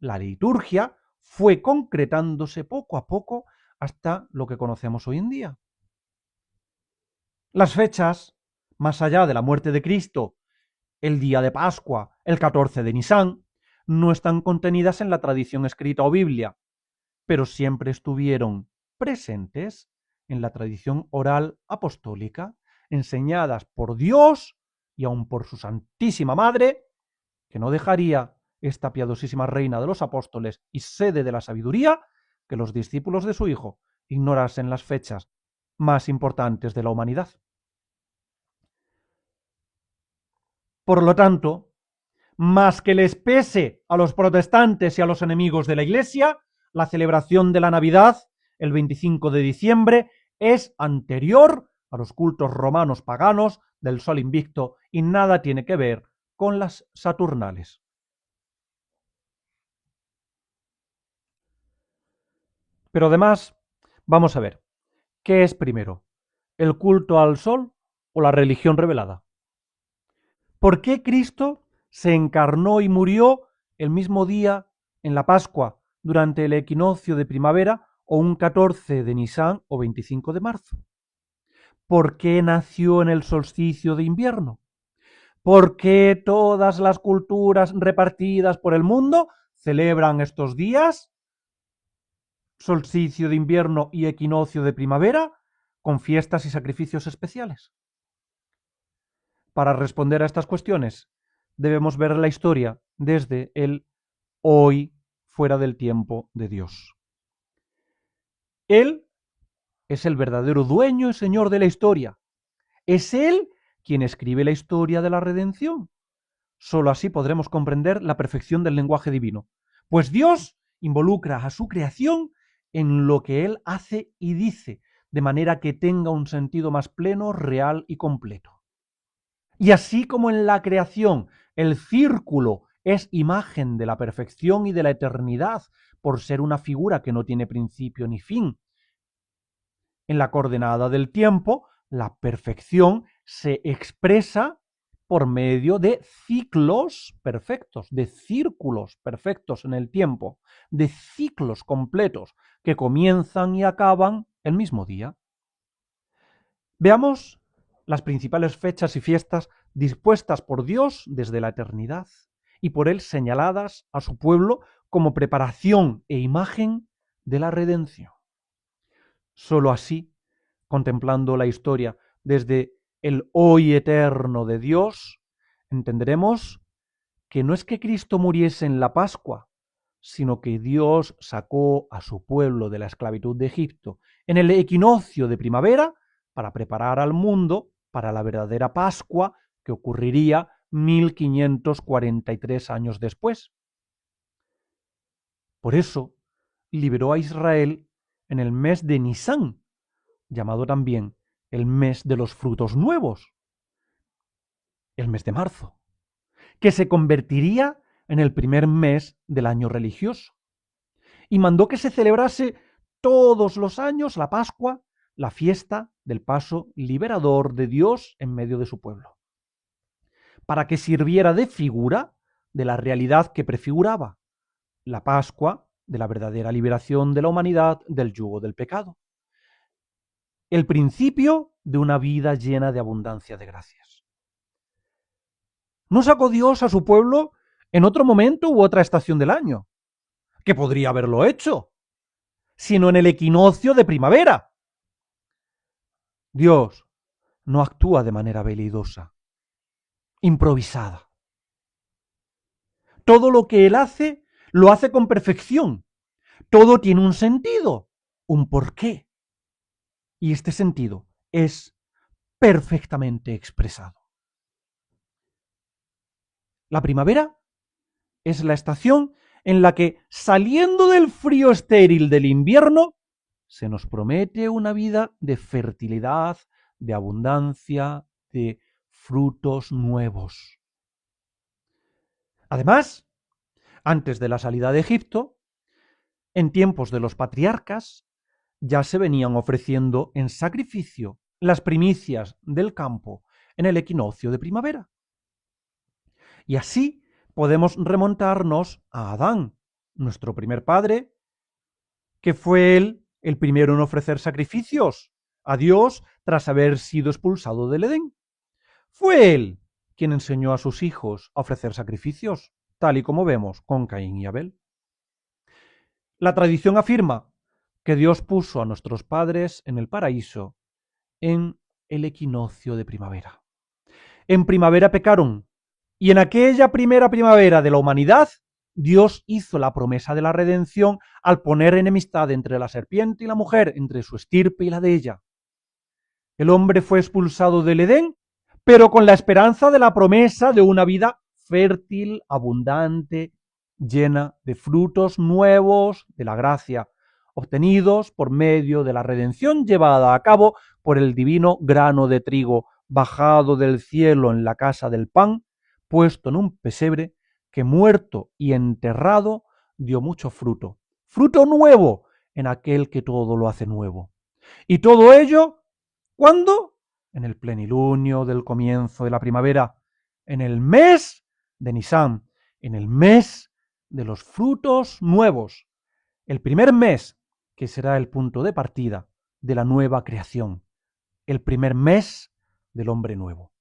la liturgia fue concretándose poco a poco hasta lo que conocemos hoy en día. Las fechas, más allá de la muerte de Cristo, el día de Pascua, el 14 de Nisán, no están contenidas en la tradición escrita o Biblia, pero siempre estuvieron presentes en la tradición oral apostólica, enseñadas por Dios y aun por su Santísima Madre, que no dejaría esta piadosísima reina de los apóstoles y sede de la sabiduría que los discípulos de su Hijo ignorasen las fechas más importantes de la humanidad. Por lo tanto, más que les pese a los protestantes y a los enemigos de la Iglesia, la celebración de la Navidad, el 25 de diciembre, es anterior a los cultos romanos paganos del Sol Invicto y nada tiene que ver con las Saturnales. Pero además, vamos a ver, ¿qué es primero? ¿El culto al Sol o la religión revelada? ¿Por qué Cristo se encarnó y murió el mismo día en la Pascua, durante el equinoccio de primavera o un 14 de Nisán o 25 de marzo? ¿Por qué nació en el solsticio de invierno? ¿Por qué todas las culturas repartidas por el mundo celebran estos días, solsticio de invierno y equinoccio de primavera, con fiestas y sacrificios especiales? Para responder a estas cuestiones, debemos ver la historia desde el hoy fuera del tiempo de Dios. Él es el verdadero dueño y señor de la historia. Es Él quien escribe la historia de la redención. Solo así podremos comprender la perfección del lenguaje divino, pues Dios involucra a su creación en lo que Él hace y dice, de manera que tenga un sentido más pleno, real y completo. Y así como en la creación el círculo es imagen de la perfección y de la eternidad, por ser una figura que no tiene principio ni fin, en la coordenada del tiempo, la perfección se expresa por medio de ciclos perfectos, de círculos perfectos en el tiempo, de ciclos completos que comienzan y acaban el mismo día. Veamos las principales fechas y fiestas dispuestas por Dios desde la eternidad y por Él señaladas a su pueblo como preparación e imagen de la redención. Solo así, contemplando la historia desde el hoy eterno de Dios, entenderemos que no es que Cristo muriese en la Pascua, sino que Dios sacó a su pueblo de la esclavitud de Egipto en el equinoccio de primavera para preparar al mundo para la verdadera Pascua que ocurriría 1543 años después. Por eso liberó a Israel en el mes de Nisán, llamado también el mes de los frutos nuevos, el mes de marzo, que se convertiría en el primer mes del año religioso. Y mandó que se celebrase todos los años la Pascua, la fiesta del paso liberador de Dios en medio de su pueblo, para que sirviera de figura de la realidad que prefiguraba, la Pascua de la verdadera liberación de la humanidad del yugo del pecado, el principio de una vida llena de abundancia de gracias. ¿No sacó Dios a su pueblo en otro momento u otra estación del año, que podría haberlo hecho, sino en el equinoccio de primavera? Dios no actúa de manera velidosa, improvisada. Todo lo que Él hace, lo hace con perfección. Todo tiene un sentido, un porqué. Y este sentido es perfectamente expresado. La primavera es la estación en la que, saliendo del frío estéril del invierno, se nos promete una vida de fertilidad, de abundancia, de frutos nuevos. Además, antes de la salida de Egipto, en tiempos de los patriarcas, ya se venían ofreciendo en sacrificio las primicias del campo en el equinoccio de primavera. Y así podemos remontarnos a Adán, nuestro primer padre, que fue él el primero en ofrecer sacrificios a Dios tras haber sido expulsado del Edén. Fue él quien enseñó a sus hijos a ofrecer sacrificios, tal y como vemos con Caín y Abel. La tradición afirma que Dios puso a nuestros padres en el paraíso en el equinoccio de primavera. En primavera pecaron, y en aquella primera primavera de la humanidad, Dios hizo la promesa de la redención al poner enemistad entre la serpiente y la mujer, entre su estirpe y la de ella. El hombre fue expulsado del Edén, pero con la esperanza de la promesa de una vida fértil, abundante, llena de frutos nuevos de la gracia, obtenidos por medio de la redención llevada a cabo por el divino grano de trigo bajado del cielo en la casa del pan, puesto en un pesebre, que muerto y enterrado dio mucho fruto, fruto nuevo en aquel que todo lo hace nuevo. Y todo ello, ¿cuándo? En el plenilunio del comienzo de la primavera, en el mes de Nisán, en el mes de los frutos nuevos, el primer mes que será el punto de partida de la nueva creación, el primer mes del hombre nuevo.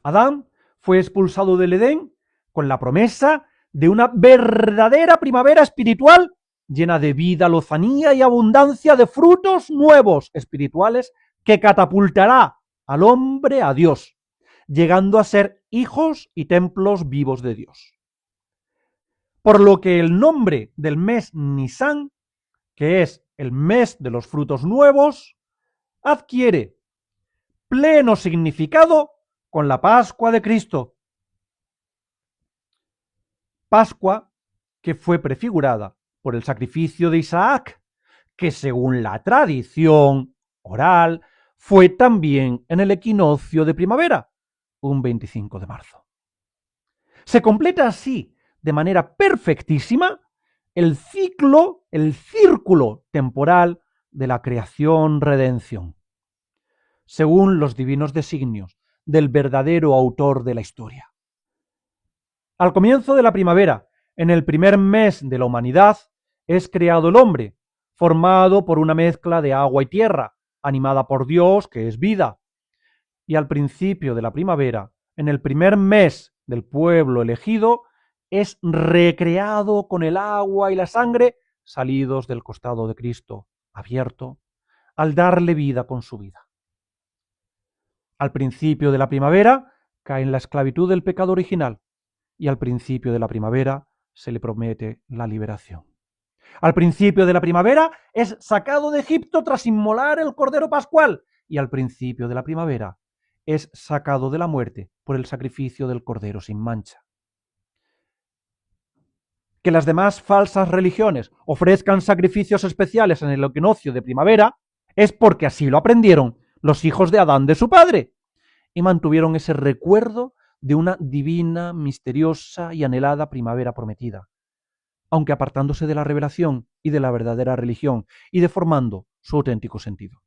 Adán fue expulsado del Edén con la promesa de una verdadera primavera espiritual llena de vida, lozanía y abundancia de frutos nuevos espirituales que catapultará al hombre a Dios, llegando a ser hijos y templos vivos de Dios. Por lo que el nombre del mes Nisán, que es el mes de los frutos nuevos, adquiere pleno significado con la Pascua de Cristo. Pascua que fue prefigurada por el sacrificio de Isaac, que según la tradición oral fue también en el equinoccio de primavera, un 25 de marzo. Se completa así, de manera perfectísima, el círculo temporal de la creación-redención, según los divinos designios del verdadero autor de la historia. Al comienzo de la primavera, en el primer mes de la humanidad, es creado el hombre, formado por una mezcla de agua y tierra, animada por Dios, que es vida. Y al principio de la primavera, en el primer mes del pueblo elegido, es recreado con el agua y la sangre salidos del costado de Cristo, abierto, al darle vida con su vida. Al principio de la primavera cae en la esclavitud del pecado original y al principio de la primavera se le promete la liberación. Al principio de la primavera es sacado de Egipto tras inmolar el cordero pascual y al principio de la primavera es sacado de la muerte por el sacrificio del cordero sin mancha. Que las demás falsas religiones ofrezcan sacrificios especiales en el equinoccio de primavera es porque así lo aprendieron los hijos de Adán de su padre y mantuvieron ese recuerdo de una divina, misteriosa y anhelada primavera prometida, aunque apartándose de la revelación y de la verdadera religión y deformando su auténtico sentido.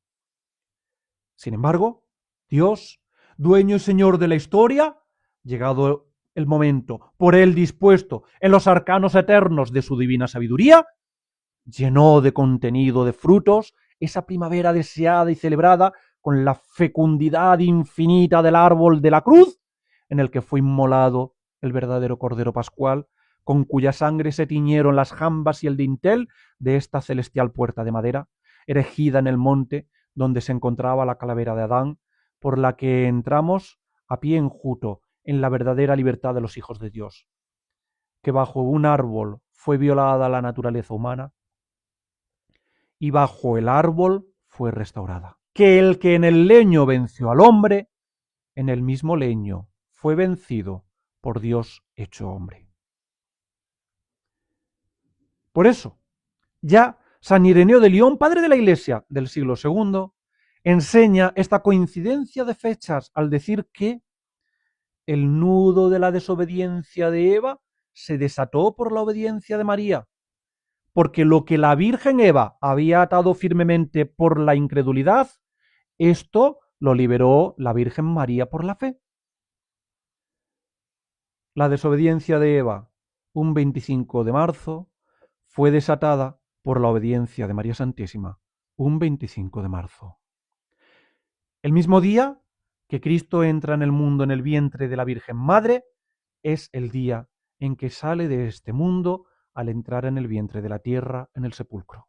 Sin embargo, Dios, dueño y señor de la historia, llegado el momento por él dispuesto en los arcanos eternos de su divina sabiduría, llenó de contenido de frutos esa primavera deseada y celebrada con la fecundidad infinita del árbol de la cruz, en el que fue inmolado el verdadero Cordero Pascual, con cuya sangre se tiñeron las jambas y el dintel de esta celestial puerta de madera, erigida en el monte donde se encontraba la calavera de Adán, por la que entramos a pie enjuto en la verdadera libertad de los hijos de Dios, que bajo un árbol fue violada la naturaleza humana y bajo el árbol fue restaurada. Que el que en el leño venció al hombre, en el mismo leño fue vencido por Dios hecho hombre. Por eso, ya San Ireneo de León, padre de la Iglesia del siglo II, enseña esta coincidencia de fechas al decir que el nudo de la desobediencia de Eva se desató por la obediencia de María, porque lo que la Virgen Eva había atado firmemente por la incredulidad, esto lo liberó la Virgen María por la fe. La desobediencia de Eva, un 25 de marzo, fue desatada por la obediencia de María Santísima, un 25 de marzo. El mismo día que Cristo entra en el mundo en el vientre de la Virgen Madre, es el día en que sale de este mundo al entrar en el vientre de la tierra en el sepulcro.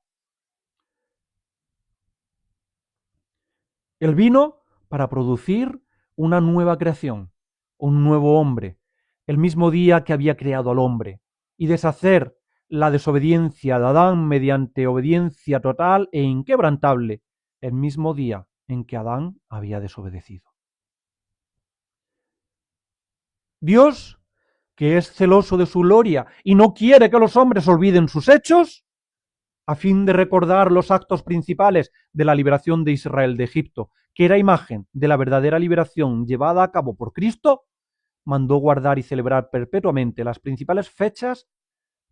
Él vino para producir una nueva creación, un nuevo hombre, el mismo día que había creado al hombre, y deshacer la desobediencia de Adán mediante obediencia total e inquebrantable, el mismo día en que Adán había desobedecido. Dios, que es celoso de su gloria y no quiere que los hombres olviden sus hechos, a fin de recordar los actos principales de la liberación de Israel de Egipto, que era imagen de la verdadera liberación llevada a cabo por Cristo, mandó guardar y celebrar perpetuamente las principales fechas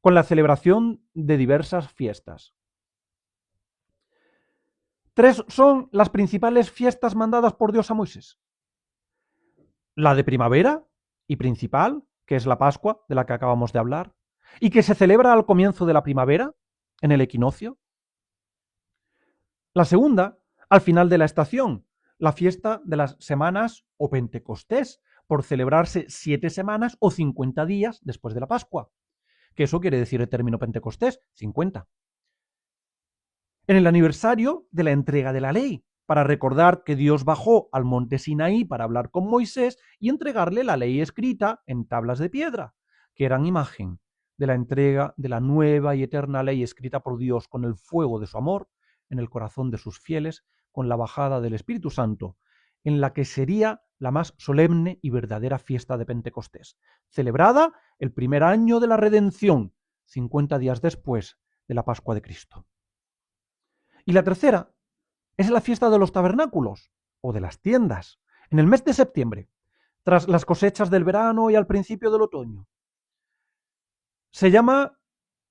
con la celebración de diversas fiestas. 3 son las principales fiestas mandadas por Dios a Moisés. La de primavera y principal, que es la Pascua, de la que acabamos de hablar, y que se celebra al comienzo de la primavera, en el equinoccio. La segunda, al final de la estación, la fiesta de las semanas o Pentecostés, por celebrarse 7 semanas o 50 días después de la Pascua, que eso quiere decir el término Pentecostés, 50. En el aniversario de la entrega de la ley, para recordar que Dios bajó al monte Sinaí para hablar con Moisés y entregarle la ley escrita en tablas de piedra, que eran imagen de la entrega de la nueva y eterna ley escrita por Dios con el fuego de su amor en el corazón de sus fieles, con la bajada del Espíritu Santo en la que sería la más solemne y verdadera fiesta de Pentecostés, celebrada el primer año de la redención, 50 días después de la Pascua de Cristo. Y la tercera es la fiesta de los tabernáculos, o de las tiendas, en el mes de septiembre, tras las cosechas del verano y al principio del otoño. Se llama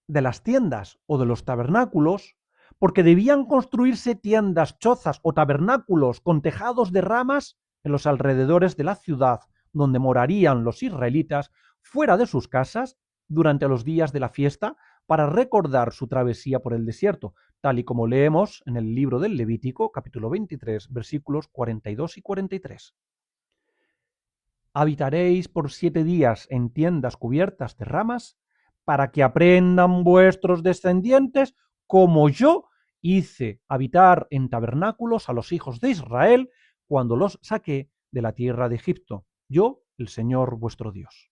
de las tiendas o de los tabernáculos porque debían construirse tiendas, chozas o tabernáculos con tejados de ramas en los alrededores de la ciudad donde morarían los israelitas fuera de sus casas durante los días de la fiesta para recordar su travesía por el desierto, tal y como leemos en el libro del Levítico, capítulo 23, versículos 42 y 43. Habitaréis por 7 días en tiendas cubiertas de ramas, para que aprendan vuestros descendientes como yo hice habitar en tabernáculos a los hijos de Israel cuando los saqué de la tierra de Egipto, yo, el Señor vuestro Dios.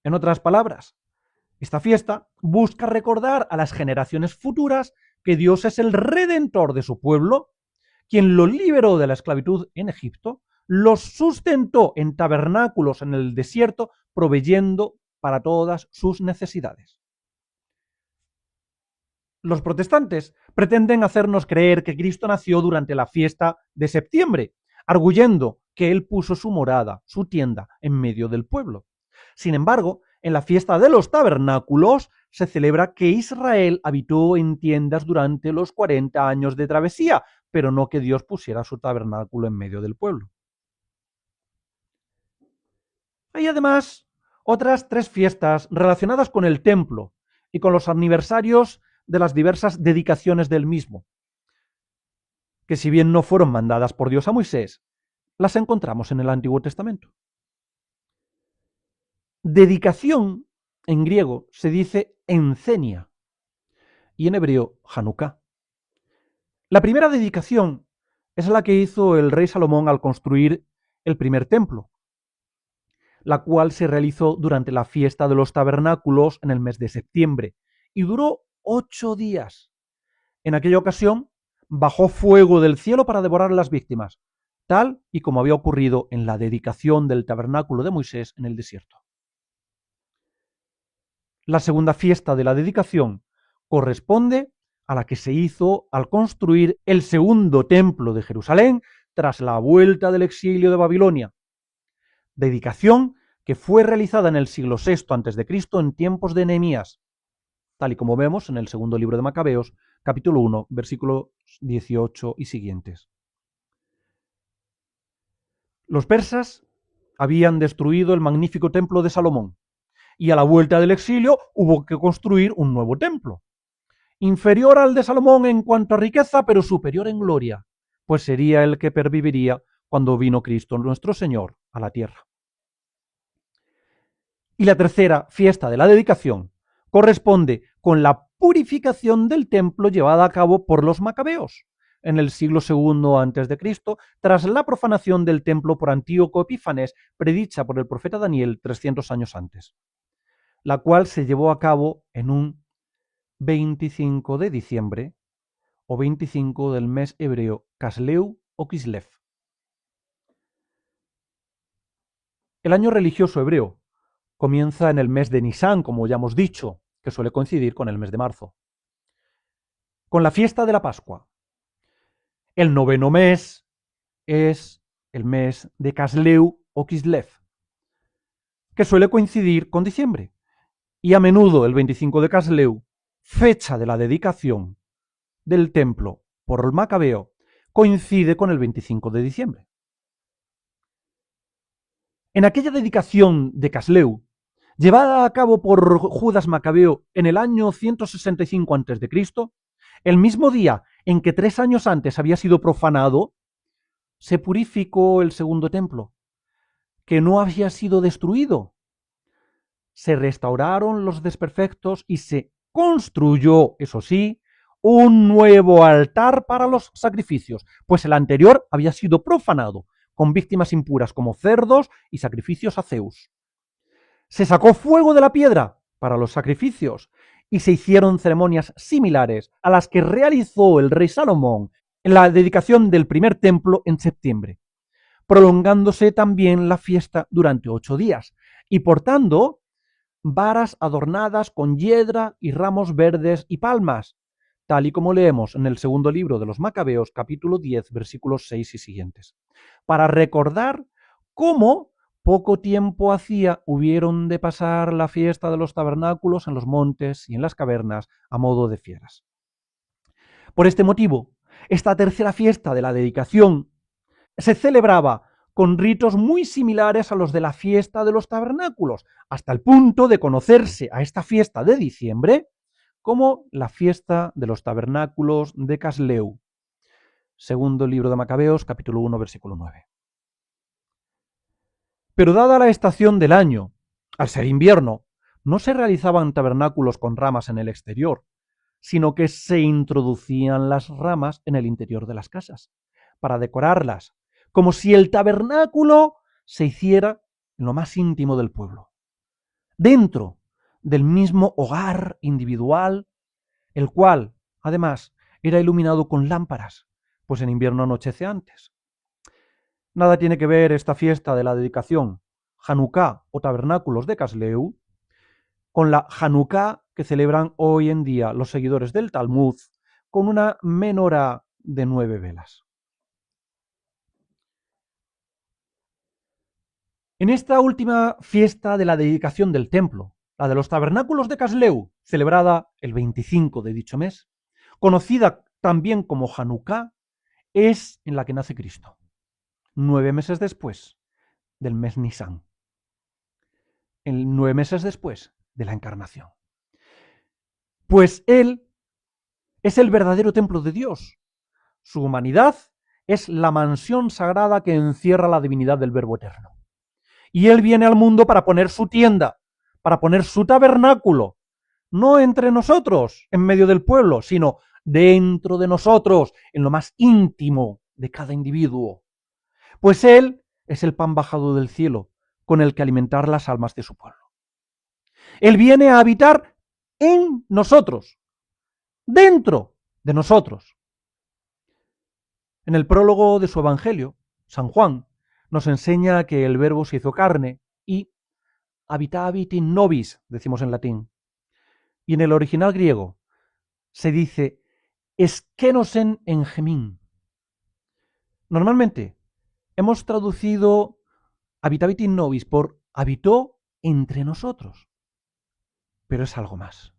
En otras palabras, esta fiesta busca recordar a las generaciones futuras que Dios es el redentor de su pueblo, quien los liberó de la esclavitud en Egipto, los sustentó en tabernáculos en el desierto, proveyendo para todas sus necesidades. Los protestantes pretenden hacernos creer que Cristo nació durante la fiesta de septiembre, arguyendo que Él puso su morada, su tienda, en medio del pueblo. Sin embargo, en la fiesta de los tabernáculos se celebra que Israel habitó en tiendas durante los 40 años de travesía, pero no que Dios pusiera su tabernáculo en medio del pueblo. Hay además otras 3 fiestas relacionadas con el templo y con los aniversarios de las diversas dedicaciones del mismo, que si bien no fueron mandadas por Dios a Moisés, las encontramos en el Antiguo Testamento. Dedicación en griego se dice encenia y en hebreo Hanukkah. La primera dedicación es la que hizo el rey Salomón al construir el primer templo, la cual se realizó durante la fiesta de los tabernáculos en el mes de septiembre y duró 8 días. En aquella ocasión bajó fuego del cielo para devorar a las víctimas, tal y como había ocurrido en la dedicación del tabernáculo de Moisés en el desierto. La segunda fiesta de la dedicación corresponde a la que se hizo al construir el segundo templo de Jerusalén tras la vuelta del exilio de Babilonia. Dedicación que fue realizada en el siglo VI a.C. en tiempos de Nehemías, tal y como vemos en el segundo libro de Macabeos, capítulo 1, versículos 18 y siguientes. Los persas habían destruido el magnífico templo de Salomón, y a la vuelta del exilio hubo que construir un nuevo templo, inferior al de Salomón en cuanto a riqueza, pero superior en gloria, pues sería el que perviviría cuando vino Cristo nuestro Señor a la tierra. Y la tercera fiesta de la dedicación corresponde con la purificación del templo llevada a cabo por los macabeos en el siglo II a.C., tras la profanación del templo por Antíoco Epífanes, predicha por el profeta Daniel 300 años antes, la cual se llevó a cabo en un 25 de diciembre o 25 del mes hebreo Casleu o Kislev. El año religioso hebreo comienza en el mes de Nisán, como ya hemos dicho, que suele coincidir con el mes de marzo, con la fiesta de la Pascua. El 9º mes es el mes de Casleu o Kislev, que suele coincidir con diciembre, y a menudo el 25 de Casleu, fecha de la dedicación del templo por el Macabeo, coincide con el 25 de diciembre. En aquella dedicación de Casleu, llevada a cabo por Judas Macabeo en el año 165 a.C., el mismo día en que 3 años antes había sido profanado, se purificó el segundo templo, que no había sido destruido. Se restauraron los desperfectos y se construyó, eso sí, un nuevo altar para los sacrificios, pues el anterior había sido profanado, con víctimas impuras como cerdos y sacrificios a Zeus. Se sacó fuego de la piedra para los sacrificios y se hicieron ceremonias similares a las que realizó el rey Salomón en la dedicación del primer templo en septiembre, prolongándose también la fiesta durante 8 días y portando varas adornadas con hiedra y ramos verdes y palmas, tal y como leemos en el segundo libro de los Macabeos, capítulo 10, versículos 6 y siguientes, para recordar cómo poco tiempo hacía hubieron de pasar la fiesta de los tabernáculos en los montes y en las cavernas a modo de fieras. Por este motivo, esta tercera fiesta de la dedicación se celebraba con ritos muy similares a los de la fiesta de los tabernáculos, hasta el punto de conocerse a esta fiesta de diciembre como la fiesta de los tabernáculos de Casleu. Segundo libro de Macabeos, capítulo 1, versículo 9. Pero dada la estación del año, al ser invierno, no se realizaban tabernáculos con ramas en el exterior, sino que se introducían las ramas en el interior de las casas, para decorarlas, como si el tabernáculo se hiciera en lo más íntimo del pueblo, dentro del mismo hogar individual, el cual, además, era iluminado con lámparas, pues en invierno anochece antes. Nada tiene que ver esta fiesta de la dedicación, Hanukkah o tabernáculos de Casleu, con la Hanukkah que celebran hoy en día los seguidores del Talmud, con una menorá de 9 velas. En esta última fiesta de la dedicación del templo, la de los tabernáculos de Casleu, celebrada el 25 de dicho mes, conocida también como Hanukkah, es en la que nace Cristo, 9 meses después del mes Nisan, 9 meses después de la encarnación. Pues Él es el verdadero templo de Dios. Su humanidad es la mansión sagrada que encierra la divinidad del Verbo eterno. Y Él viene al mundo para poner su tienda, para poner su tabernáculo, no entre nosotros, en medio del pueblo, sino dentro de nosotros, en lo más íntimo de cada individuo. Pues Él es el pan bajado del cielo, con el que alimentar las almas de su pueblo. Él viene a habitar en nosotros, dentro de nosotros. En el prólogo de su Evangelio, San Juan nos enseña que el Verbo se hizo carne y habitabit in nobis, decimos en latín. Y en el original griego se dice eskenosen en gemín. Normalmente hemos traducido habitabit in nobis por habitó entre nosotros, pero es algo más.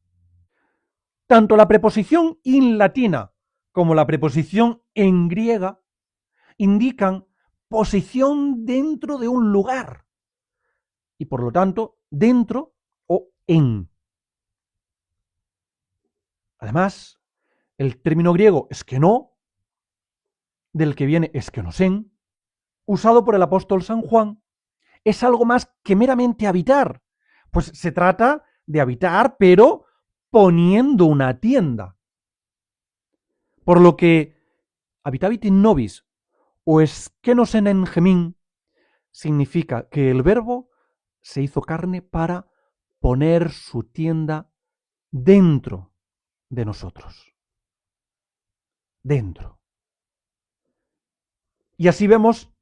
Tanto la preposición in latina como la preposición en griega indican posición dentro de un lugar y por lo tanto dentro o en. Además, el término griego eskenó, del que viene eskenosen, usado por el apóstol San Juan, es algo más que meramente habitar, pues se trata de habitar pero poniendo una tienda. Por lo que habitabit in nobis o eskenosen en gemín significa que el Verbo se hizo carne para poner su tienda dentro de nosotros. Dentro. Y así vemos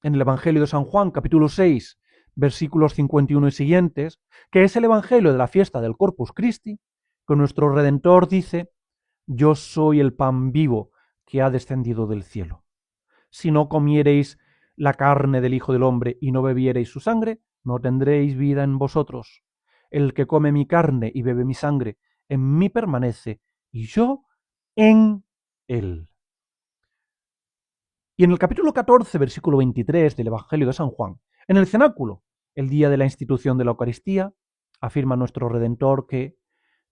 en el Evangelio de San Juan, capítulo 6, versículos 51 y siguientes, que es el Evangelio de la fiesta del Corpus Christi, que nuestro Redentor dice: yo soy el pan vivo que ha descendido del cielo. Si no comiereis la carne del Hijo del Hombre y no bebiereis su sangre, no tendréis vida en vosotros. El que come mi carne y bebe mi sangre, en mí permanece, y yo en él. Y en el capítulo 14, versículo 23 del Evangelio de San Juan, en el cenáculo, el día de la institución de la Eucaristía, afirma nuestro Redentor que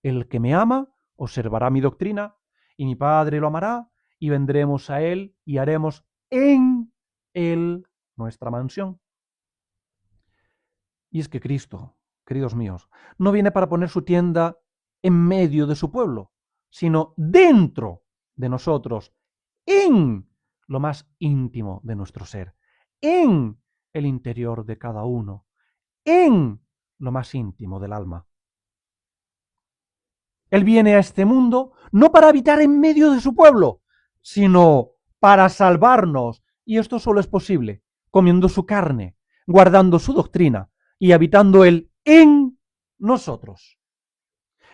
el que me ama observará mi doctrina, y mi Padre lo amará, y vendremos a él y haremos en él nuestra mansión. Y es que Cristo, queridos míos, no viene para poner su tienda en medio de su pueblo, sino dentro de nosotros, en lo más íntimo de nuestro ser, en el interior de cada uno, en lo más íntimo del alma. Él viene a este mundo no para habitar en medio de su pueblo, sino para salvarnos. Y esto solo es posible comiendo su carne, guardando su doctrina y habitando Él en nosotros.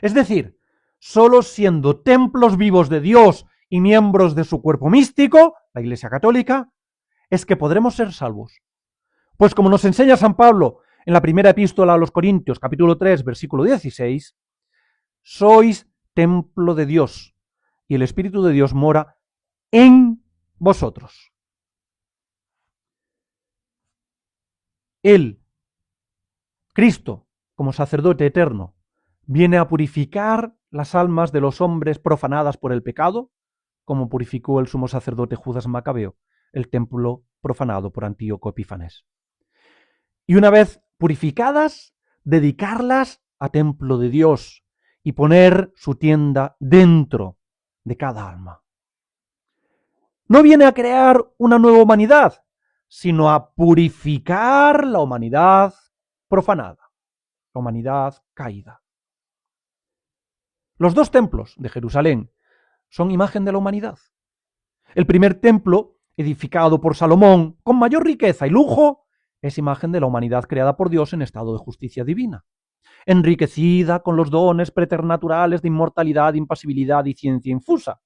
Es decir, solo siendo templos vivos de Dios y miembros de su cuerpo místico, la Iglesia Católica, es que podremos ser salvos. Pues como nos enseña San Pablo en la primera epístola a los Corintios, capítulo 3, versículo 16, sois templo de Dios y el Espíritu de Dios mora en vosotros. Él, Cristo, como sacerdote eterno, viene a purificar las almas de los hombres profanadas por el pecado, como purificó el sumo sacerdote Judas Macabeo el templo profanado por Antíoco Epífanes. Y una vez purificadas, dedicarlas a templo de Dios y poner su tienda dentro de cada alma. No viene a crear una nueva humanidad, sino a purificar la humanidad profanada, la humanidad caída. Los dos templos de Jerusalén son imagen de la humanidad. El primer templo, edificado por Salomón con mayor riqueza y lujo, es imagen de la humanidad creada por Dios en estado de justicia divina, enriquecida con los dones preternaturales de inmortalidad, impasibilidad y ciencia infusa.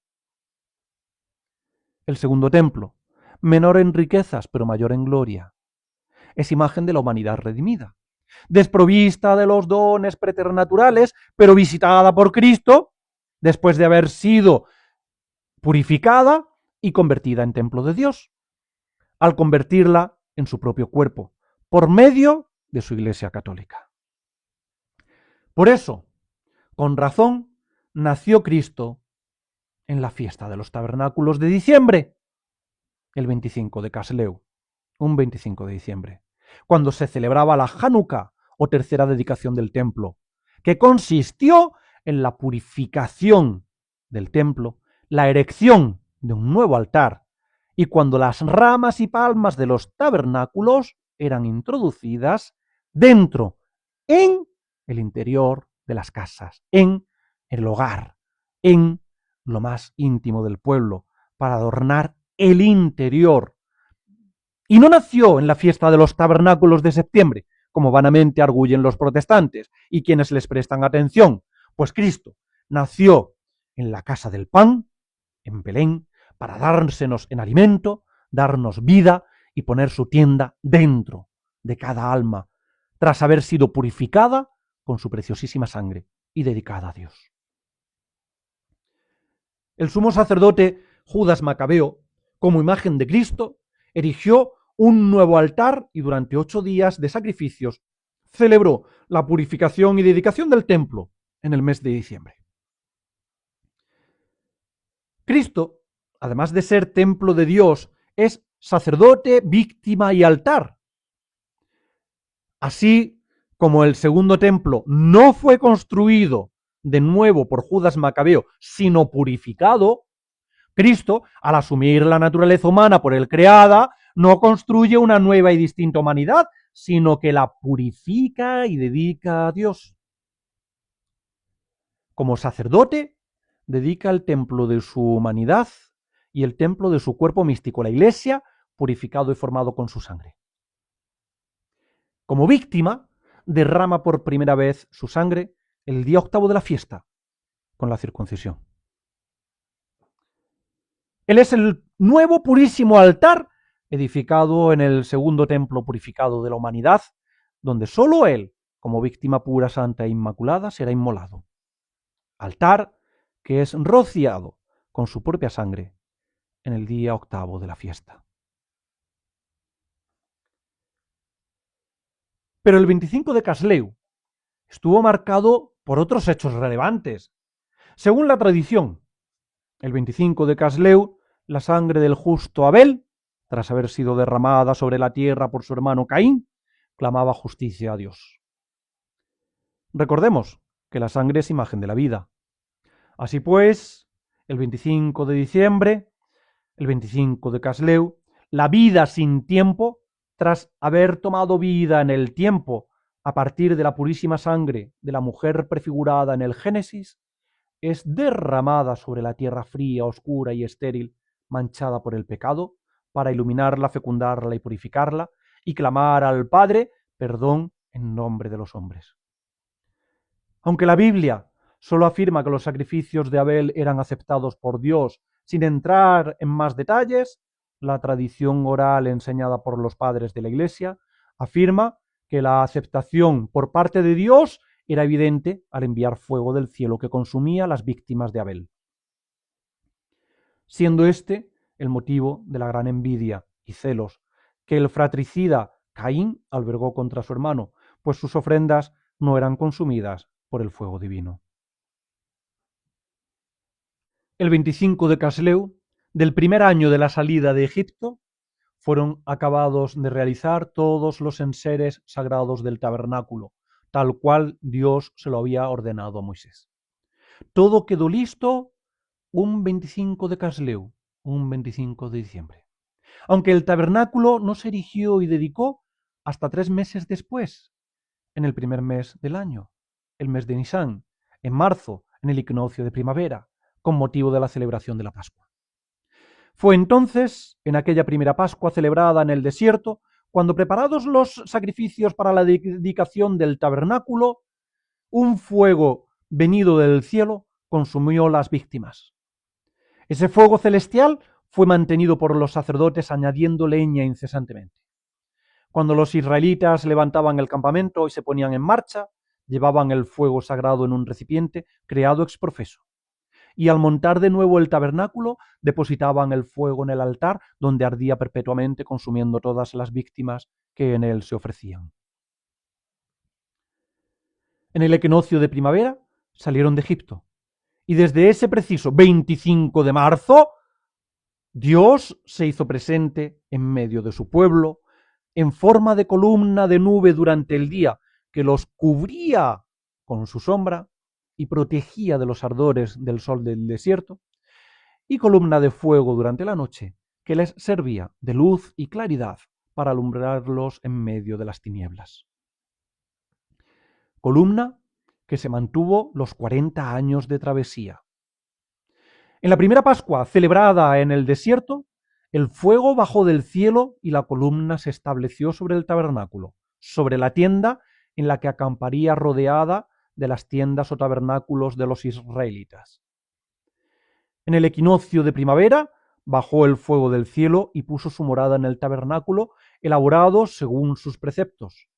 El segundo templo, menor en riquezas pero mayor en gloria, es imagen de la humanidad redimida, desprovista de los dones preternaturales, pero visitada por Cristo después de haber sido purificada y convertida en templo de Dios, al convertirla en su propio cuerpo, por medio de su Iglesia Católica. Por eso, con razón, nació Cristo en la fiesta de los tabernáculos de diciembre, el 25 de Casleu, un 25 de diciembre, cuando se celebraba la Hanukkah, o tercera dedicación del templo, que consistió en la purificación del templo, la erección de un nuevo altar, y cuando las ramas y palmas de los tabernáculos eran introducidas dentro, en el interior de las casas, en el hogar, en lo más íntimo del pueblo, para adornar el interior. Y no nació en la fiesta de los tabernáculos de septiembre, como vanamente arguyen los protestantes y quienes les prestan atención, pues Cristo nació en la casa del pan, en Belén, para dársenos en alimento, darnos vida y poner su tienda dentro de cada alma, tras haber sido purificada con su preciosísima sangre y dedicada a Dios. El sumo sacerdote Judas Macabeo, como imagen de Cristo, erigió un nuevo altar y durante 8 días de sacrificios celebró la purificación y dedicación del templo en el mes de diciembre. Cristo, además de ser templo de Dios, es sacerdote, víctima y altar. Así como el segundo templo no fue construido de nuevo por Judas Macabeo, sino purificado, Cristo, al asumir la naturaleza humana por él creada, no construye una nueva y distinta humanidad, sino que la purifica y dedica a Dios. Como sacerdote, dedica el templo de su humanidad y el templo de su cuerpo místico, la Iglesia, purificado y formado con su sangre. Como víctima, derrama por primera vez su sangre el día 8º de la fiesta, con la circuncisión. Él es el nuevo purísimo altar edificado en el segundo templo purificado de la humanidad, donde solo Él, como víctima pura, santa e inmaculada, será inmolado. Altar que es rociado con su propia sangre en el día 8º de la fiesta. Pero el 25 de Casleu estuvo marcado por otros hechos relevantes. Según la tradición, el 25 de Casleu, la sangre del justo Abel, tras haber sido derramada sobre la tierra por su hermano Caín, clamaba justicia a Dios. Recordemos que la sangre es imagen de la vida. Así pues, el 25 de diciembre, el 25 de Casleu, la vida sin tiempo, tras haber tomado vida en el tiempo a partir de la purísima sangre de la mujer prefigurada en el Génesis, es derramada sobre la tierra fría, oscura y estéril manchada por el pecado, para iluminarla, fecundarla y purificarla, y clamar al Padre perdón en nombre de los hombres. Aunque la Biblia solo afirma que los sacrificios de Abel eran aceptados por Dios sin entrar en más detalles, la tradición oral enseñada por los padres de la Iglesia afirma que la aceptación por parte de Dios era evidente al enviar fuego del cielo que consumía las víctimas de Abel, siendo este el motivo de la gran envidia y celos que el fratricida Caín albergó contra su hermano, pues sus ofrendas no eran consumidas por el fuego divino. El 25 de Casleu, del primer año de la salida de Egipto, fueron acabados de realizar todos los enseres sagrados del tabernáculo, tal cual Dios se lo había ordenado a Moisés. Todo quedó listo un 25 de Casleu, un 25 de diciembre. Aunque el tabernáculo no se erigió y dedicó hasta 3 meses después, en el primer mes del año, el mes de Nisán, en marzo, en el equinoccio de primavera, con motivo de la celebración de la Pascua. Fue entonces, en aquella primera Pascua celebrada en el desierto, cuando preparados los sacrificios para la dedicación del tabernáculo, un fuego venido del cielo consumió las víctimas. Ese fuego celestial fue mantenido por los sacerdotes añadiendo leña incesantemente. Cuando los israelitas levantaban el campamento y se ponían en marcha, llevaban el fuego sagrado en un recipiente creado ex profeso. Y al montar de nuevo el tabernáculo, depositaban el fuego en el altar, donde ardía perpetuamente, consumiendo todas las víctimas que en él se ofrecían. En el equinoccio de primavera salieron de Egipto, y desde ese preciso 25 de marzo, Dios se hizo presente en medio de su pueblo, en forma de columna de nube durante el día, que los cubría con su sombra y protegía de los ardores del sol del desierto, y columna de fuego durante la noche, que les servía de luz y claridad para alumbrarlos en medio de las tinieblas. Columna que se mantuvo los 40 años de travesía. En la primera Pascua, celebrada en el desierto, el fuego bajó del cielo y la columna se estableció sobre el tabernáculo, sobre la tienda en la que acamparía rodeada de las tiendas o tabernáculos de los israelitas. En el equinoccio de primavera bajó el fuego del cielo y puso su morada en el tabernáculo, elaborado según sus preceptos.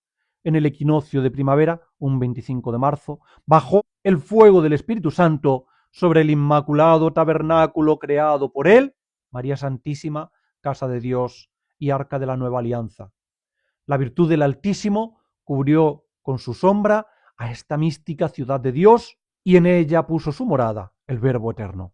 En el equinoccio de primavera, un 25 de marzo, bajó el fuego del Espíritu Santo sobre el inmaculado tabernáculo creado por él, María Santísima, Casa de Dios y Arca de la Nueva Alianza. La virtud del Altísimo cubrió con su sombra a esta mística ciudad de Dios y en ella puso su morada, el Verbo Eterno.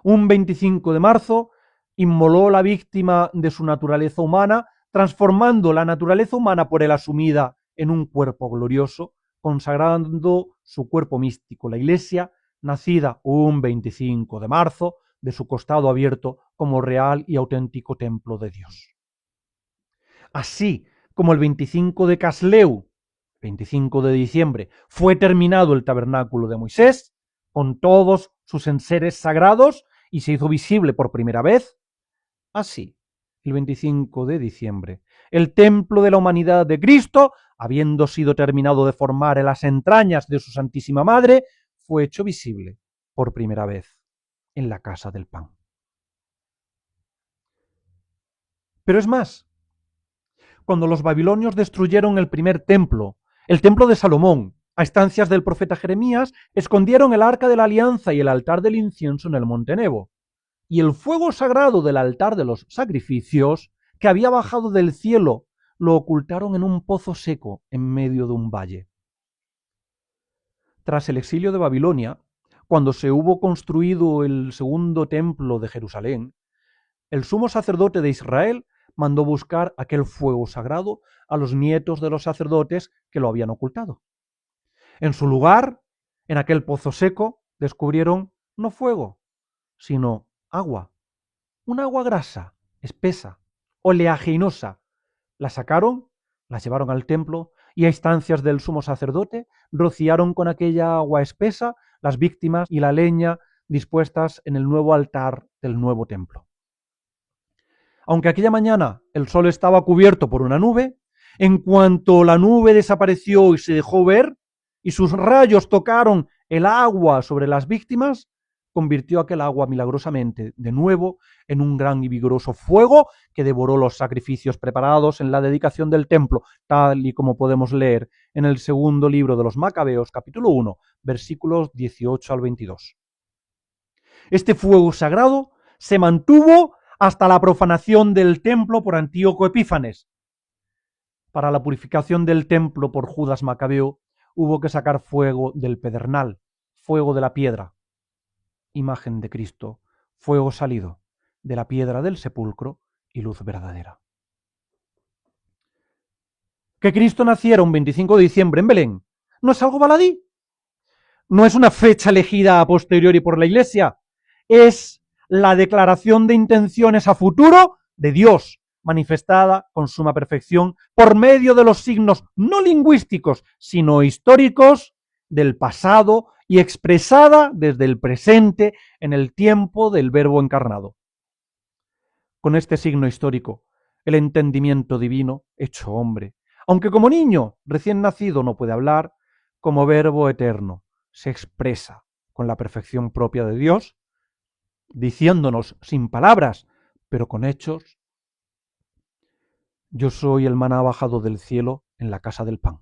Un 25 de marzo inmoló la víctima de su naturaleza humana, transformando la naturaleza humana por él asumida en un cuerpo glorioso, consagrando su cuerpo místico, la Iglesia, nacida un 25 de marzo, de su costado abierto como real y auténtico templo de Dios. Así como el 25 de Casleu, 25 de diciembre, fue terminado el tabernáculo de Moisés, con todos sus enseres sagrados, y se hizo visible por primera vez, así, el 25 de diciembre, el templo de la humanidad de Cristo, habiendo sido terminado de formar en las entrañas de su Santísima Madre, fue hecho visible por primera vez en la casa del pan. Pero es más, cuando los babilonios destruyeron el primer templo, el templo de Salomón, a instancias del profeta Jeremías, escondieron el arca de la alianza y el altar del incienso en el monte Nebo, y el fuego sagrado del altar de los sacrificios, que había bajado del cielo, lo ocultaron en un pozo seco en medio de un valle. Tras el exilio de Babilonia, cuando se hubo construido el segundo templo de Jerusalén, el sumo sacerdote de Israel mandó buscar aquel fuego sagrado a los nietos de los sacerdotes que lo habían ocultado. En su lugar, en aquel pozo seco, descubrieron no fuego, sino agua, un agua grasa, espesa, oleaginosa. La sacaron, la llevaron al templo y a instancias del sumo sacerdote rociaron con aquella agua espesa las víctimas y la leña dispuestas en el nuevo altar del nuevo templo. Aunque aquella mañana el sol estaba cubierto por una nube, en cuanto la nube desapareció y se dejó ver, y sus rayos tocaron el agua sobre las víctimas, convirtió aquel agua milagrosamente de nuevo en un gran y vigoroso fuego que devoró los sacrificios preparados en la dedicación del templo, tal y como podemos leer en el segundo libro de los Macabeos, capítulo 1, versículos 18 al 22. Este fuego sagrado se mantuvo hasta la profanación del templo por Antíoco Epífanes. Para la purificación del templo por Judas Macabeo hubo que sacar fuego del pedernal, fuego de la piedra, imagen de Cristo, fuego salido de la piedra del sepulcro y luz verdadera. Que Cristo naciera un 25 de diciembre en Belén no es algo baladí, no es una fecha elegida a posteriori por la Iglesia, es la declaración de intenciones a futuro de Dios, manifestada con suma perfección por medio de los signos no lingüísticos, sino históricos del pasado y expresada desde el presente en el tiempo del Verbo encarnado. Con este signo histórico, el entendimiento divino, hecho hombre, aunque como niño recién nacido no puede hablar, como Verbo eterno se expresa con la perfección propia de Dios, diciéndonos sin palabras, pero con hechos: yo soy el maná bajado del cielo en la casa del pan,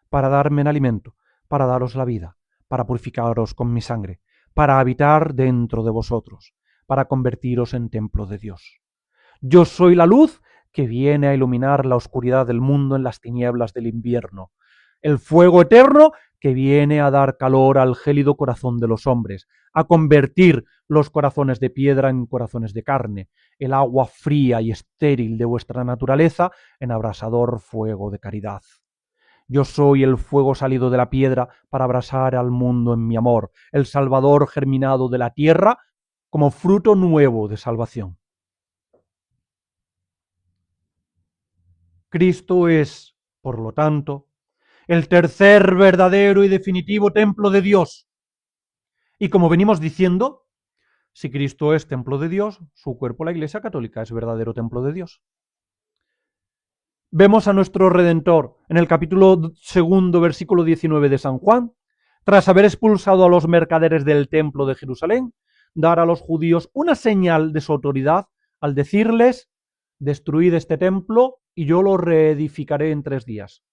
para darme en alimento, para daros la vida, para purificaros con mi sangre, para habitar dentro de vosotros, para convertiros en templo de Dios. Yo soy la luz que viene a iluminar la oscuridad del mundo en las tinieblas del invierno, el fuego eterno que viene a dar calor al gélido corazón de los hombres, a convertir los corazones de piedra en corazones de carne, el agua fría y estéril de vuestra naturaleza en abrasador fuego de caridad. Yo soy el fuego salido de la piedra para abrasar al mundo en mi amor, el Salvador germinado de la tierra como fruto nuevo de salvación. Cristo es, por lo tanto, el tercer verdadero y definitivo templo de Dios. Y como venimos diciendo, si Cristo es templo de Dios, su cuerpo, la Iglesia Católica, es verdadero templo de Dios. Vemos a nuestro Redentor en el capítulo 2, versículo 19 de San Juan, tras haber expulsado a los mercaderes del templo de Jerusalén, dar a los judíos una señal de su autoridad al decirles: destruid este templo y yo lo reedificaré en 3 días.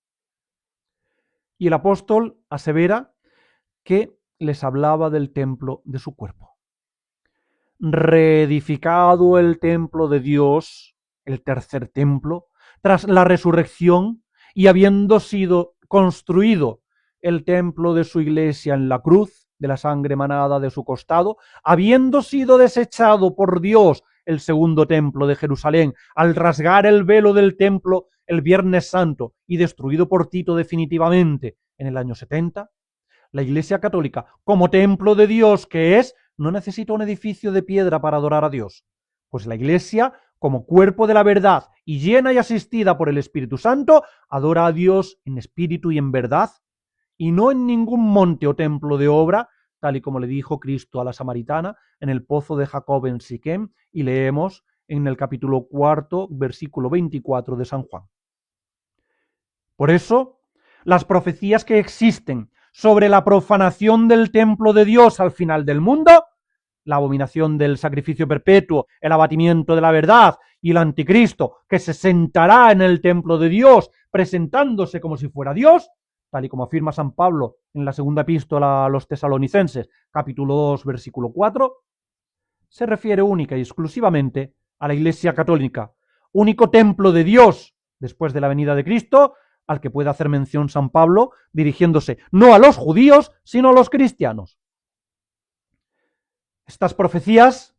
Y el apóstol asevera que les hablaba del templo de su cuerpo. Reedificado el templo de Dios, el tercer templo, tras la resurrección, y habiendo sido construido el templo de su iglesia en la cruz, de la sangre manada de su costado, habiendo sido desechado por Dios el segundo templo de Jerusalén, al rasgar el velo del templo el Viernes Santo y destruido por Tito definitivamente en el año 70, la Iglesia Católica, como templo de Dios que es, no necesita un edificio de piedra para adorar a Dios, pues la Iglesia, como cuerpo de la verdad y llena y asistida por el Espíritu Santo, adora a Dios en espíritu y en verdad, y no en ningún monte o templo de obra, tal y como le dijo Cristo a la samaritana en el pozo de Jacob en Siquem, y leemos en el capítulo 4, versículo 24 de San Juan. Por eso, las profecías que existen sobre la profanación del templo de Dios al final del mundo, la abominación del sacrificio perpetuo, el abatimiento de la verdad y el anticristo que se sentará en el templo de Dios presentándose como si fuera Dios, tal y como afirma San Pablo en la segunda epístola a los tesalonicenses, capítulo 2, versículo 4, se refiere única y exclusivamente a la Iglesia Católica, único templo de Dios después de la venida de Cristo, al que puede hacer mención San Pablo, dirigiéndose no a los judíos, sino a los cristianos. Estas profecías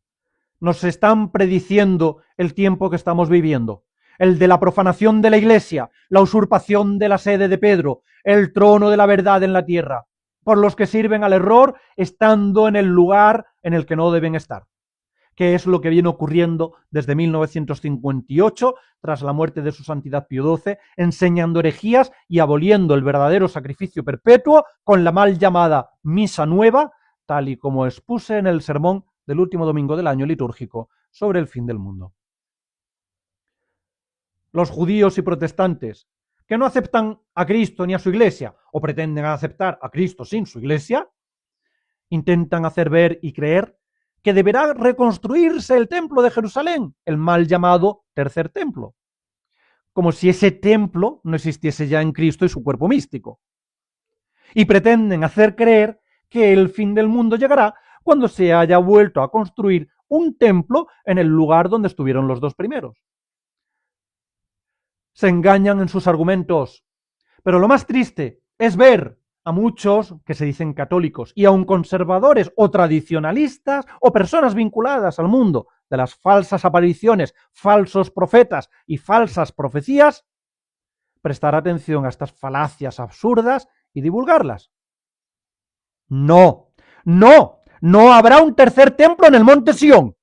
nos están prediciendo el tiempo que estamos viviendo, el de la profanación de la Iglesia, la usurpación de la sede de Pedro, el trono de la verdad en la tierra, por los que sirven al error estando en el lugar en el que no deben estar, que es lo que viene ocurriendo desde 1958, tras la muerte de su santidad Pío XII, enseñando herejías y aboliendo el verdadero sacrificio perpetuo con la mal llamada Misa Nueva, tal y como expuse en el sermón del último domingo del año litúrgico sobre el fin del mundo. Los judíos y protestantes que no aceptan a Cristo ni a su iglesia, o pretenden aceptar a Cristo sin su iglesia, intentan hacer ver y creer que deberá reconstruirse el templo de Jerusalén, el mal llamado tercer templo, como si ese templo no existiese ya en Cristo y su cuerpo místico. Y pretenden hacer creer que el fin del mundo llegará cuando se haya vuelto a construir un templo en el lugar donde estuvieron los dos primeros. Se engañan en sus argumentos, pero lo más triste es ver a muchos que se dicen católicos y aun conservadores o tradicionalistas o personas vinculadas al mundo de las falsas apariciones, falsos profetas y falsas profecías, prestar atención a estas falacias absurdas y divulgarlas. No, no, no habrá un tercer templo en el monte Sión.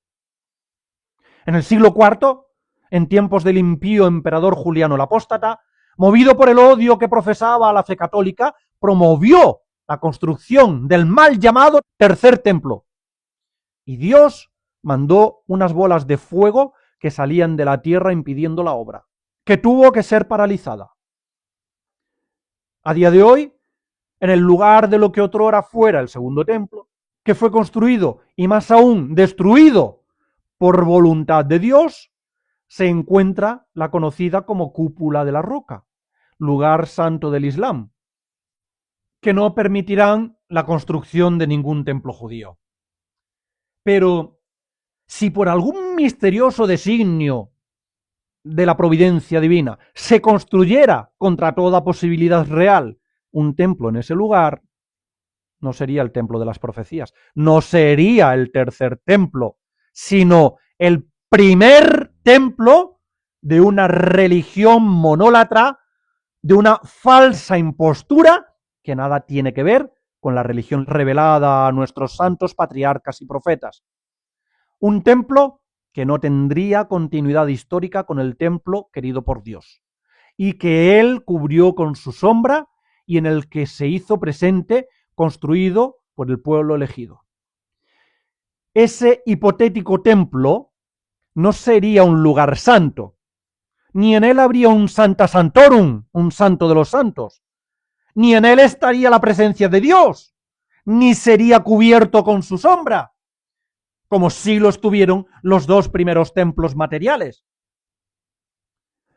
En el siglo IV, en tiempos del impío emperador Juliano el Apóstata, movido por el odio que profesaba a la fe católica, promovió la construcción del mal llamado tercer templo. Y Dios mandó unas bolas de fuego que salían de la tierra impidiendo la obra, que tuvo que ser paralizada. A día de hoy, en el lugar de lo que otrora fuera el segundo templo, que fue construido y más aún destruido por voluntad de Dios, se encuentra la conocida como Cúpula de la Roca, lugar santo del Islam, que no permitirán la construcción de ningún templo judío. Pero si por algún misterioso designio de la providencia divina se construyera contra toda posibilidad real un templo en ese lugar, no sería el templo de las profecías, no sería el tercer templo, sino el primer templo de una religión monólatra, de una falsa impostura que nada tiene que ver con la religión revelada a nuestros santos patriarcas y profetas. Un templo que no tendría continuidad histórica con el templo querido por Dios, y que Él cubrió con su sombra y en el que se hizo presente, construido por el pueblo elegido. Ese hipotético templo no sería un lugar santo, ni en él habría un Santa Santorum, un santo de los santos, ni en él estaría la presencia de Dios, ni sería cubierto con su sombra, como sí lo estuvieron los dos primeros templos materiales.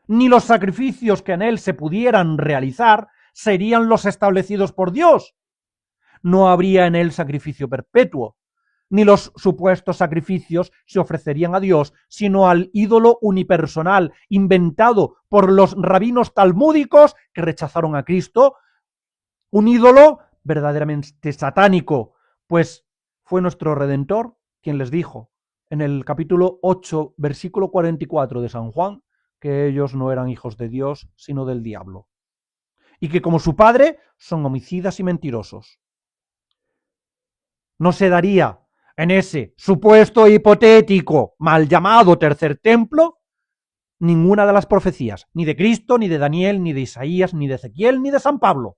Ni los sacrificios que en él se pudieran realizar serían los establecidos por Dios. No habría en él sacrificio perpetuo, ni los supuestos sacrificios se ofrecerían a Dios, sino al ídolo unipersonal inventado por los rabinos talmúdicos que rechazaron a Cristo, un ídolo verdaderamente satánico, pues fue nuestro Redentor quien les dijo en el capítulo 8, versículo 44 de San Juan, que ellos no eran hijos de Dios, sino del diablo, y que como su padre son homicidas y mentirosos. No se daría en ese supuesto hipotético mal llamado tercer templo ninguna de las profecías, ni de Cristo, ni de Daniel, ni de Isaías, ni de Ezequiel, ni de San Pablo.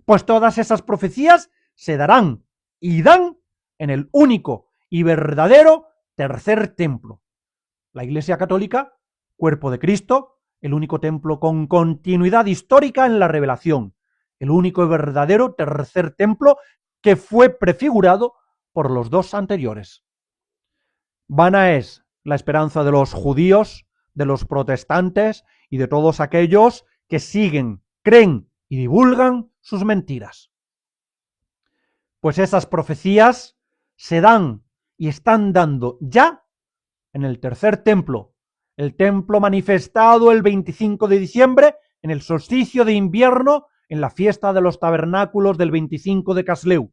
Pues todas esas profecías se darán y dan en el único y verdadero tercer templo. La Iglesia Católica, cuerpo de Cristo, el único templo con continuidad histórica en la revelación, el único y verdadero tercer templo que fue prefigurado por los dos anteriores. Vana es la esperanza de los judíos, de los protestantes y de todos aquellos que siguen, creen y divulgan sus mentiras. Pues esas profecías se dan y están dando ya en el tercer templo, el templo manifestado el 25 de diciembre en el solsticio de invierno en la fiesta de los tabernáculos del 25 de Casleu